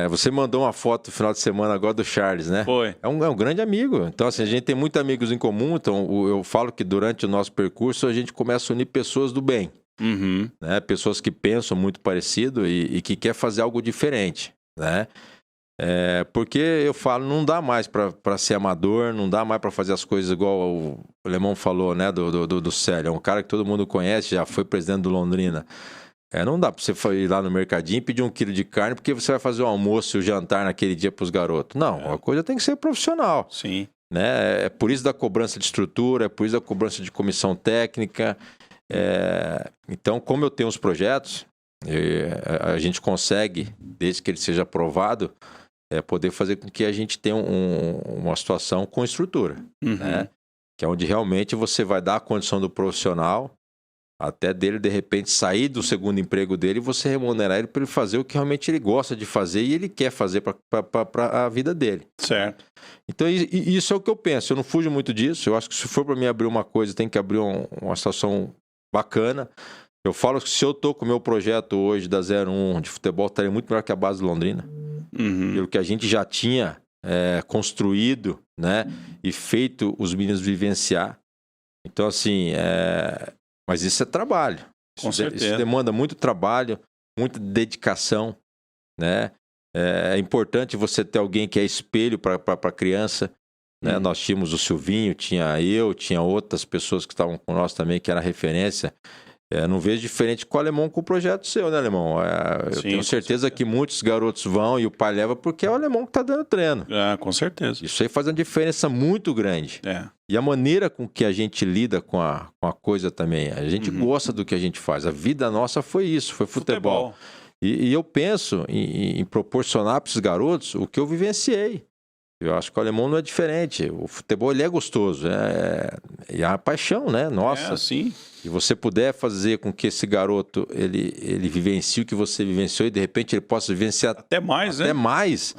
Você mandou uma foto no final de semana agora do Charles, né? Foi. É um grande amigo. Então, assim, a gente tem muitos amigos em comum. Então, eu falo que durante o nosso percurso a gente começa a unir pessoas do bem. Uhum. Né? Pessoas que pensam muito parecido e que quer fazer algo diferente, né? Porque eu falo, não dá mais para ser amador, não dá mais para fazer as coisas igual o Alemão falou, né, do Célio. É um cara que todo mundo conhece, já foi presidente do Londrina. Não dá para você ir lá no mercadinho e pedir 1 quilo de carne porque você vai fazer o almoço e o jantar naquele dia para os garotos. Não, a coisa tem que ser profissional. Sim. Né? É por isso da cobrança de estrutura, é por isso da cobrança de comissão técnica. Então, como eu tenho os projetos, a gente consegue, desde que ele seja aprovado, poder fazer com que a gente tenha uma situação com estrutura, né? Que é onde realmente você vai dar a condição do profissional, até dele, de repente, sair do segundo emprego dele e você remunerar ele para ele fazer o que realmente ele gosta de fazer e ele quer fazer para a vida dele. Certo. Então, isso é o que eu penso. Eu não fujo muito disso. Eu acho que se for para mim abrir uma coisa, tem que abrir uma situação bacana. Eu falo que se eu estou com o meu projeto hoje da 01 de futebol, estaria muito melhor que a base de Londrina. Pelo que a gente já tinha construído, né? E feito os meninos vivenciar. Então, assim, mas isso é trabalho. Com certeza. Isso demanda muito trabalho, muita dedicação, né? É importante você ter alguém que é espelho para a criança. Né? Nós tínhamos o Silvinho, tinha outras pessoas que estavam com nós também, que era referência. Não vejo diferente com o Alemão com o projeto seu, né, Alemão? Eu tenho certeza que muitos garotos vão e o pai leva porque é o Alemão que está dando treino. Com certeza. Isso aí faz uma diferença muito grande. E a maneira com que a gente lida com a coisa também. A gente gosta do que a gente faz. A vida nossa foi isso, foi futebol. E eu penso em proporcionar para esses garotos o que eu vivenciei. Eu acho que o alemão não é diferente. O futebol, ele é gostoso. É a paixão, né? Nossa. Sim. E você puder fazer com que esse garoto, ele vivencie o que você vivenciou e, de repente, ele possa vivenciar até mais, até mais.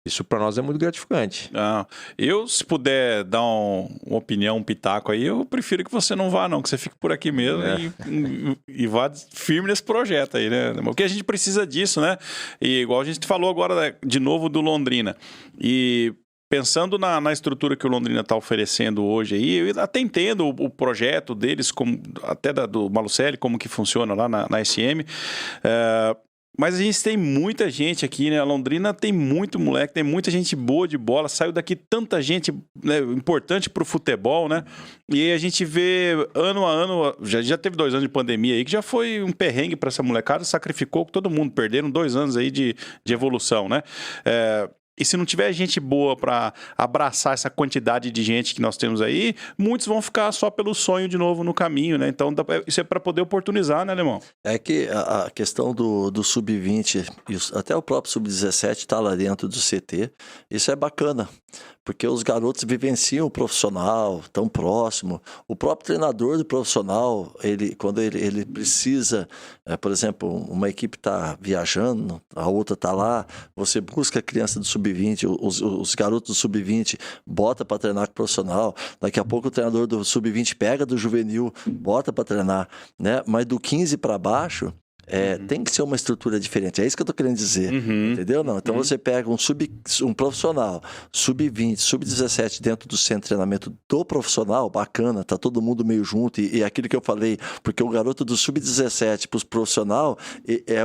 Isso para nós é muito gratificante. Eu, se puder dar uma opinião, um pitaco aí, eu prefiro que você não vá, não, que você fique por aqui mesmo e vá firme nesse projeto aí, né? Porque a gente precisa disso, né? E igual a gente falou agora de novo do Londrina. E pensando na estrutura que o Londrina está oferecendo hoje aí, eu até entendo o projeto deles, até do Malucelli, como que funciona lá na SM. Mas a gente tem muita gente aqui, né? A Londrina tem muito moleque, tem muita gente boa de bola. Saiu daqui tanta gente, né, importante pro futebol, né? E aí a gente vê ano a ano, já teve 2 anos de pandemia aí, que já foi um perrengue para essa molecada, sacrificou todo mundo, perderam 2 anos aí de evolução, né? E se não tiver gente boa para abraçar essa quantidade de gente que nós temos aí, muitos vão ficar só pelo sonho de novo no caminho, né? Então, isso é para poder oportunizar, né, Alemão? É que a questão do sub-20, até o próprio sub-17 está lá dentro do CT, isso é bacana, porque os garotos vivenciam o profissional, tão próximo. O próprio treinador do profissional, quando ele precisa, por exemplo, uma equipe está viajando, a outra está lá, você busca a criança do sub-20, os garotos do sub-20 bota para treinar com o profissional, daqui a pouco o treinador do sub-20 pega do juvenil, bota para treinar, né? Mas do 15 para baixo, tem que ser uma estrutura diferente. É isso que eu tô querendo dizer. Entendeu? Não. Então você pega um profissional, sub-20, sub-17 dentro do centro de treinamento do profissional, bacana, tá todo mundo meio junto. E aquilo que eu falei, porque o garoto do sub-17 para os profissional,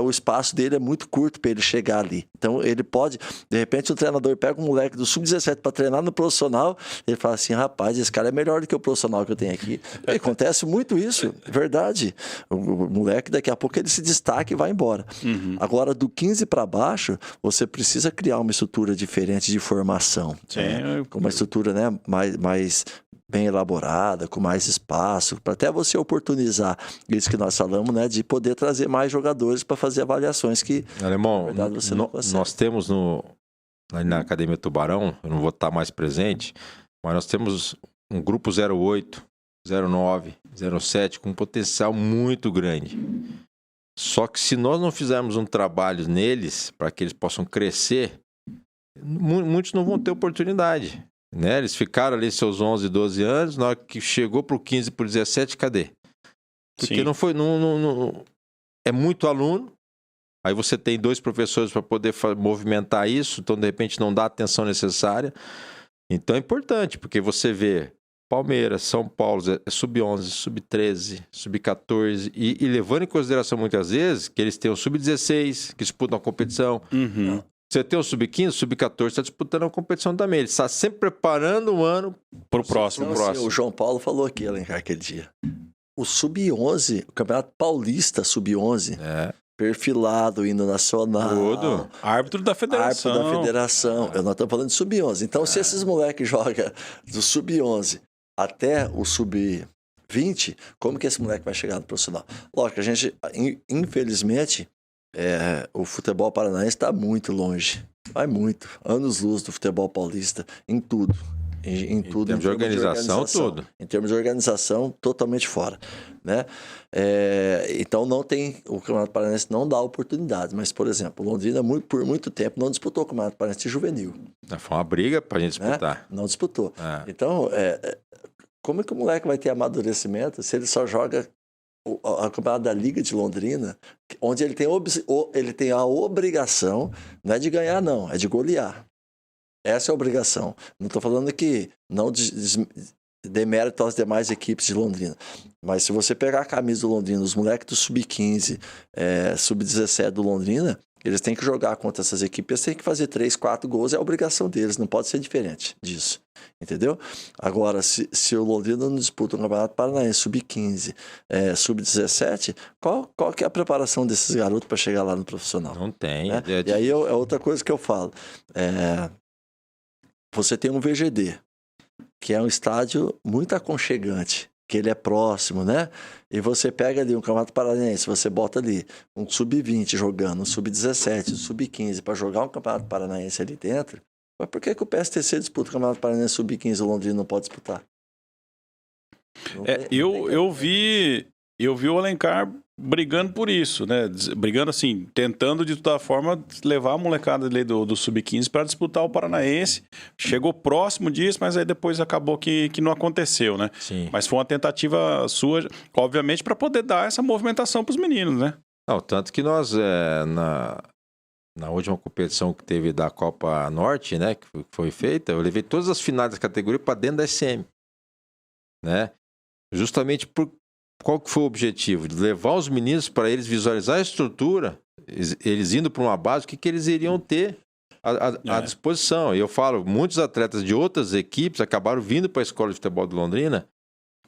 o espaço dele é muito curto para ele chegar ali. Então ele pode, de repente, o treinador pega um moleque do sub-17 para treinar no profissional, ele fala assim: rapaz, esse cara é melhor do que o profissional que eu tenho aqui. E acontece muito isso, verdade. O moleque, daqui a pouco, ele se destaque e vai embora. Agora, do 15 para baixo, você precisa criar uma estrutura diferente de formação. Com uma estrutura, né, mais bem elaborada, com mais espaço, para até você oportunizar isso que nós falamos, né, de poder trazer mais jogadores para fazer avaliações que, Alemão, na verdade, você não consegue. Nós temos na Academia Tubarão, eu não vou estar mais presente, mas nós temos um grupo 08, 09, 07 com um potencial muito grande. Só que se nós não fizermos um trabalho neles para que eles possam crescer, muitos não vão ter oportunidade, né? Eles ficaram ali seus 11, 12 anos, na hora que chegou para o 15, para o 17, cadê? Porque não foi... é muito aluno, aí você tem 2 professores para poder movimentar isso, então de repente não dá a atenção necessária. Então é importante, porque você vê Palmeiras, São Paulo, sub-11, sub-13, sub-14 e levando em consideração muitas vezes que eles têm o sub-16 que disputam a competição. Você tem o sub-15, sub-14 está disputando a competição também. Ele está sempre preparando um ano para o próximo. O João Paulo falou aqui, Alencar, aquele dia. O sub-11, o Campeonato Paulista sub-11, perfilado, hino nacional. Tudo. Árbitro da federação. Nós estamos falando de sub-11. Então, se esses moleques jogam do sub-11 até o sub-20, como que esse moleque vai chegar no profissional? Lógico, a gente, infelizmente, o futebol paranaense está muito longe. Vai muito. Anos-luz do futebol paulista, em tudo. Em tudo. Em termos de organização, tudo. Em termos de organização, totalmente fora, né? Então, não tem... O Campeonato Paranaense não dá oportunidades. Mas, por exemplo, o Londrina, por muito tempo, não disputou o Campeonato Paranaense juvenil. Foi uma briga pra gente disputar. Não disputou. Então, como é que o moleque vai ter amadurecimento se ele só joga a campeonato da Liga de Londrina, onde ele tem a obrigação, não é de ganhar, não, é de golear. Essa é a obrigação. Não estou falando que não demérito às demais equipes de Londrina. Mas se você pegar a camisa do Londrina, os moleques do sub-15, sub-17 do Londrina, eles têm que jogar contra essas equipes, eles têm que fazer 3, 4 gols, é a obrigação deles, não pode ser diferente disso. Entendeu? Agora, se o Londrina não disputa o Campeonato Paranaense sub-15, sub-17, qual que é a preparação desses garotos para chegar lá no profissional? Não tem. Né? E aí é outra coisa que eu falo. Você tem um VGD, que é um estádio muito aconchegante. que ele é próximo, né? E você pega ali um Campeonato Paranaense, você bota ali um sub-20 jogando, um sub-17, um sub-15 para jogar um Campeonato Paranaense ali dentro. Mas por que o PSTC disputa o Campeonato Paranaense sub-15 e o Londrina não pode disputar? Eu vi o Alencar brigando por isso, né? Brigando assim, tentando de toda forma levar a molecada ali do Sub-15 para disputar o Paranaense. Chegou próximo disso, mas aí depois acabou que não aconteceu, né? Sim. Mas foi uma tentativa sua, obviamente, para poder dar essa movimentação para os meninos, né? Não, tanto que nós, na última competição que teve da Copa Norte, né, que foi feita, eu levei todas as finais da categoria para dentro da SM, né? Justamente por qual que foi o objetivo? De levar os meninos para eles visualizar a estrutura, eles indo para uma base, o que eles iriam ter à disposição. E eu falo, muitos atletas de outras equipes acabaram vindo para a Escola de Futebol de Londrina,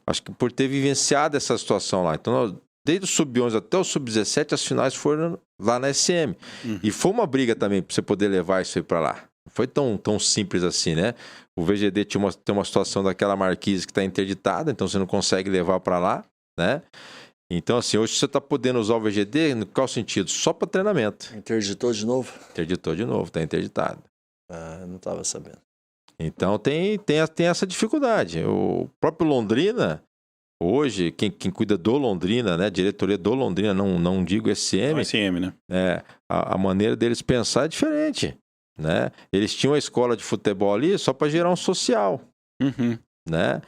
acho que por ter vivenciado essa situação lá. Então, desde o Sub-11 até o Sub-17, as finais foram lá na SM. E foi uma briga também para você poder levar isso aí para lá. Não foi tão simples assim, né? O VGD tem uma situação daquela marquise que está interditada, então você não consegue levar para lá, né? Então, assim, hoje você está podendo usar o VGD, no qual sentido? Só para treinamento. Interditou de novo? Interditou de novo, está interditado. Ah, eu não estava sabendo. Então tem essa dificuldade. O próprio Londrina, hoje, quem cuida do Londrina, né? Diretoria do Londrina, não digo SM. Não, SM, né? A maneira deles pensar é diferente, né? Eles tinham a escola de futebol ali só para gerar um social, né?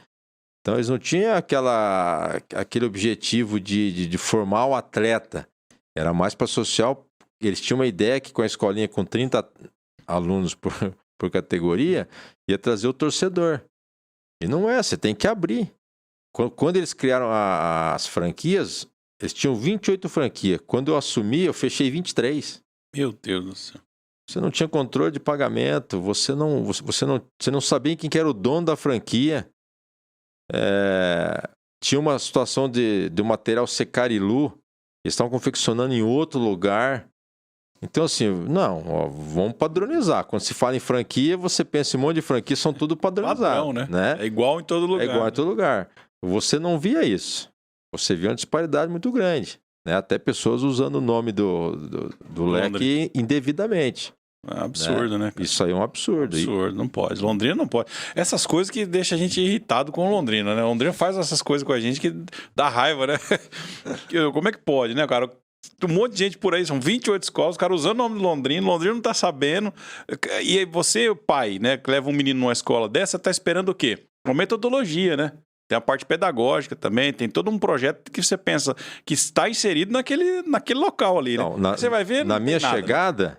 Então eles não tinham aquele objetivo de formar o atleta. Era mais para social. Eles tinham uma ideia que com a escolinha com 30 alunos por categoria, ia trazer o torcedor. E não é, você tem que abrir. Quando eles criaram as franquias, eles tinham 28 franquias. Quando eu assumi, eu fechei 23. Meu Deus do céu. Você não tinha controle de pagamento, você não sabia quem que era o dono da franquia. Tinha uma situação de material secarilu, eles estavam confeccionando em outro lugar. Então, assim, vamos padronizar. Quando se fala em franquia, você pensa em um monte de franquias, são tudo padronizados. Padrão, né? É igual em todo lugar. É igual em todo lugar. Você não via isso. Você via uma disparidade muito grande, né? Até pessoas usando o nome do leque indevidamente. É absurdo, né? Isso aí é um absurdo. Absurdo, não pode. Londrina não pode. Essas coisas que deixam a gente irritado com Londrina, né? Londrina faz essas coisas com a gente que dá raiva, né? Como é que pode, né, cara? Um monte de gente por aí, são 28 escolas, os caras usando o nome de Londrina não tá sabendo. E aí você, pai, né, que leva um menino numa escola dessa, tá esperando o quê? Uma metodologia, né? Tem a parte pedagógica também, tem todo um projeto que você pensa que está inserido naquele local ali, né? Você vai ver... Na minha chegada... Né?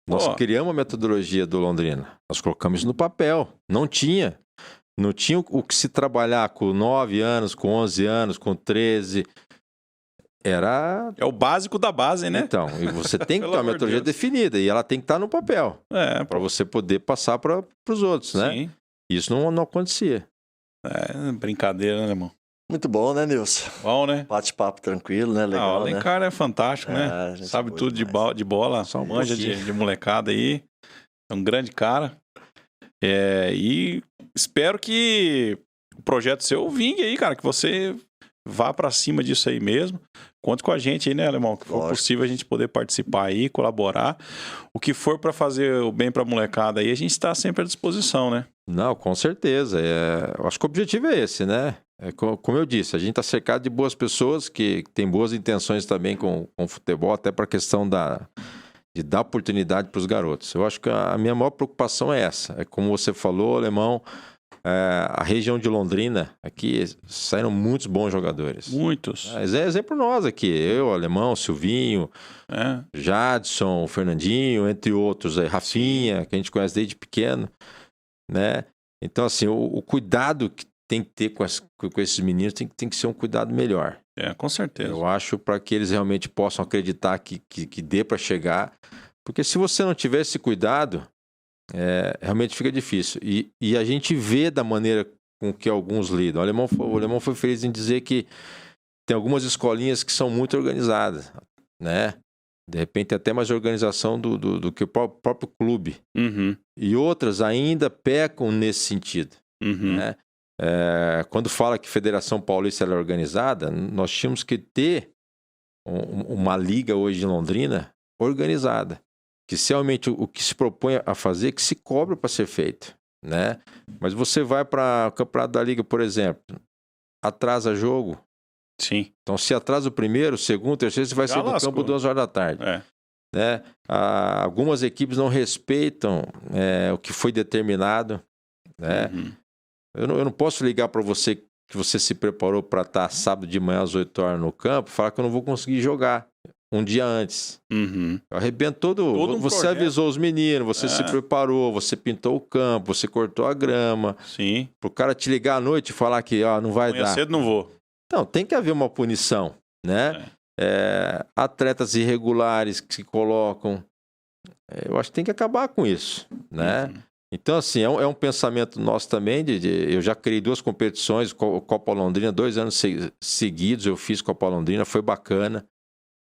Nós criamos a metodologia do Londrina. Nós colocamos no papel. Não tinha o que se trabalhar com 9 anos, com 11 anos, com 13. É o básico da base, né? Então, e você tem que ter uma metodologia definida. E ela tem que estar no papel. Para você poder passar para os outros, né? Sim. Isso não acontecia. Brincadeira, né, irmão? Muito bom, né, Nilson? Bom, né? Bate-papo tranquilo, né? Legal, o Alencar, né? É fantástico, né? Sabe tudo de bola, só manja de molecada aí. É um grande cara. E espero que o projeto seu vingue aí, cara, que você vá pra cima disso aí mesmo. Conte com a gente aí, né, Alemão? Que for possível a gente poder participar aí, colaborar. O que for pra fazer o bem pra molecada aí, a gente tá sempre à disposição, né? Não, com certeza. Eu acho que o objetivo é esse, né? Como eu disse, a gente está cercado de boas pessoas que têm boas intenções também com o futebol, até para a questão de dar oportunidade para os garotos. Eu acho que a minha maior preocupação é essa. É como você falou, Alemão, a região de Londrina, aqui saíram muitos bons jogadores. Muitos. É exemplo nós aqui. Eu, Alemão, Silvinho, Jadson, Fernandinho, entre outros. Aí, Rafinha, que a gente conhece desde pequeno. Né? Então, assim, o cuidado que tem que ter com esses meninos tem que ser um cuidado melhor. Com certeza. Eu acho para que eles realmente possam acreditar que dê para chegar. Porque se você não tiver esse cuidado, realmente fica difícil. E a gente vê da maneira com que alguns lidam. O Alemão foi feliz em dizer que tem algumas escolinhas que são muito organizadas, né? De repente até mais organização do que o próprio clube. E outras ainda pecam nesse sentido. Né? Quando fala que Federação Paulista é organizada, nós tínhamos que ter uma liga hoje em Londrina organizada. Que se realmente o que se propõe a fazer, que se cobra para ser feito, né? Mas você vai para o campeonato da liga, por exemplo, atrasa jogo. Sim. Então, se atrasa o primeiro, o segundo, o terceiro, você vai sair do campo 2 horas da tarde. Né? Algumas equipes não respeitam o que foi determinado. Né? Uhum. Eu não posso ligar para você que você se preparou para estar sábado de manhã às 8 horas no campo e falar que eu não vou conseguir jogar um dia antes. Uhum. Eu arrebento todo você projeto. Avisou os meninos, você se preparou, você pintou o campo, você cortou a grama. Sim. Pro cara te ligar à noite e falar que não vai dar. Cedo não vou. Então, tem que haver uma punição, né? Atletas irregulares que se colocam. Eu acho que tem que acabar com isso, né? Uhum. Então, assim, é um pensamento nosso também. Eu já criei 2 competições, Copa Londrina, 2 anos seguidos eu fiz Copa Londrina, foi bacana.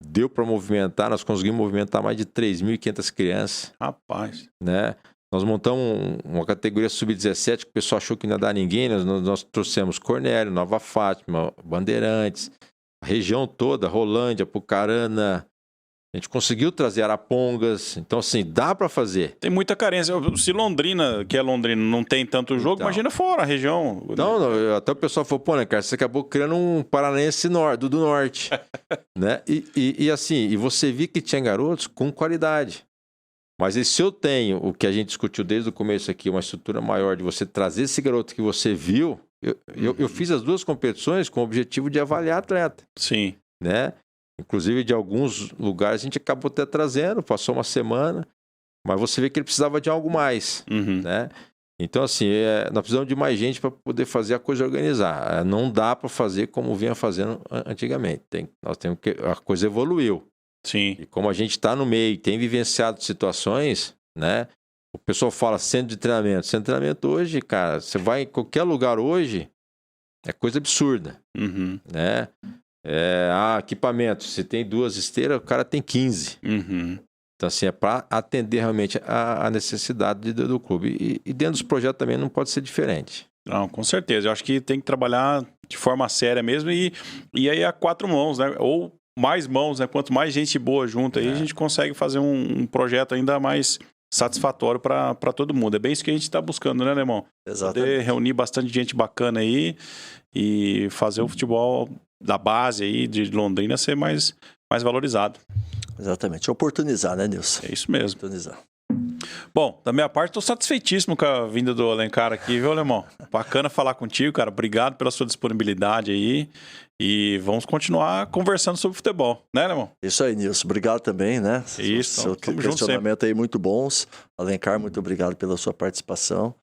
Deu para movimentar, nós conseguimos movimentar mais de 3.500 crianças. Rapaz. Né? Nós montamos uma categoria sub-17 que o pessoal achou que não ia dar ninguém. Nós trouxemos Cornélio, Nova Fátima, Bandeirantes, a região toda, Rolândia, Pucarana. A gente conseguiu trazer Arapongas. Então, assim, dá para fazer. Tem muita carência. Se Londrina, que é Londrina, não tem tanto jogo, então, imagina fora a região. Então, até o pessoal falou, pô, né, cara, você acabou criando um paranaense do norte. Né? E assim, e você viu que tinha garotos com qualidade. Mas e se eu tenho, o que a gente discutiu desde o começo aqui, uma estrutura maior de você trazer esse garoto que você viu, eu fiz as 2 competições com o objetivo de avaliar atleta. Sim. Né? Inclusive, de alguns lugares a gente acabou até trazendo, passou uma semana, mas você vê que ele precisava de algo mais. Uhum. Né? Então, assim, nós precisamos de mais gente para poder fazer a coisa organizar. Não dá para fazer como vinha fazendo antigamente. Nós temos que. A coisa evoluiu. Sim. E como a gente está no meio e tem vivenciado situações, né? O pessoal fala centro de treinamento. Centro de treinamento hoje, cara, você vai em qualquer lugar hoje, é coisa absurda. Uhum. Né? Equipamento. Se tem 2 esteiras, o cara tem 15. Uhum. Então, assim, é para atender realmente a necessidade do clube. E dentro dos projetos também não pode ser diferente. Não, com certeza. Eu acho que tem que trabalhar de forma séria mesmo e aí a 4 mãos, né? Ou mais mãos, né? Quanto mais gente boa junto aí, a gente consegue fazer um projeto ainda mais satisfatório para todo mundo. É bem isso que a gente está buscando, né, Alemão? Exatamente. Poder reunir bastante gente bacana aí e fazer o futebol da base aí de Londrina ser mais valorizado. Exatamente. Oportunizar, né, Nilson? É isso mesmo. Oportunizar. Bom, da minha parte, estou satisfeitíssimo com a vinda do Alencar aqui, viu, Alemão? Bacana falar contigo, cara. Obrigado pela sua disponibilidade aí. E vamos continuar conversando sobre futebol, né, Alemão? Isso aí, Nilson. Obrigado também, né? Isso. Seu questionamento aí muito bons. Alencar, muito obrigado pela sua participação.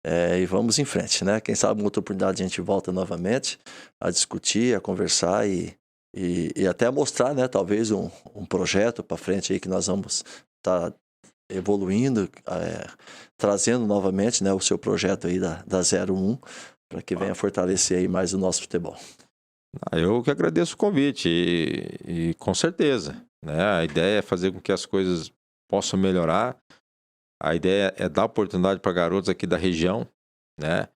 E vamos em frente, né? Quem sabe uma outra oportunidade a gente volta novamente a discutir, a conversar e até mostrar, né? Talvez um projeto para frente aí que nós vamos estar evoluindo, trazendo novamente, né, o seu projeto aí da 01 para que venha fortalecer aí mais o nosso futebol. Eu que agradeço o convite e com certeza, né? A ideia é fazer com que as coisas possam melhorar. A ideia é dar oportunidade para garotos aqui da região, né?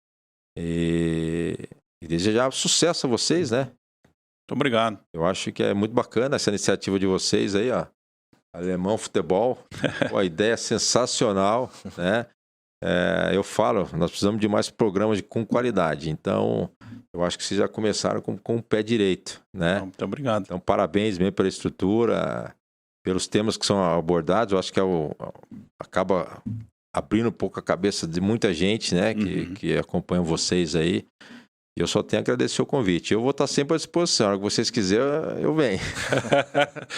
E desejar sucesso a vocês, né? Muito obrigado. Eu acho que é muito bacana essa iniciativa de vocês aí, ó. Alemão Futebol, a ideia é sensacional, né? Eu falo, nós precisamos de mais programas com qualidade, então eu acho que vocês já começaram com o pé direito, né? Muito obrigado. Então parabéns mesmo pela estrutura, pelos temas que são abordados, eu acho que acaba abrindo um pouco a cabeça de muita gente, né? Que acompanha vocês aí. Eu só tenho a agradecer o convite. Eu vou estar sempre à disposição. A hora que vocês quiserem, eu venho.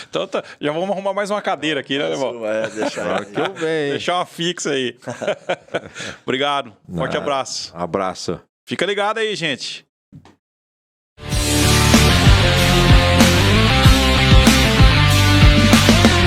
Então tá. Já vamos arrumar mais uma cadeira aqui, né, irmão? Deixar que eu venho. Deixar uma fixa aí. Obrigado. Forte abraço. Abraço. Fica ligado aí, gente.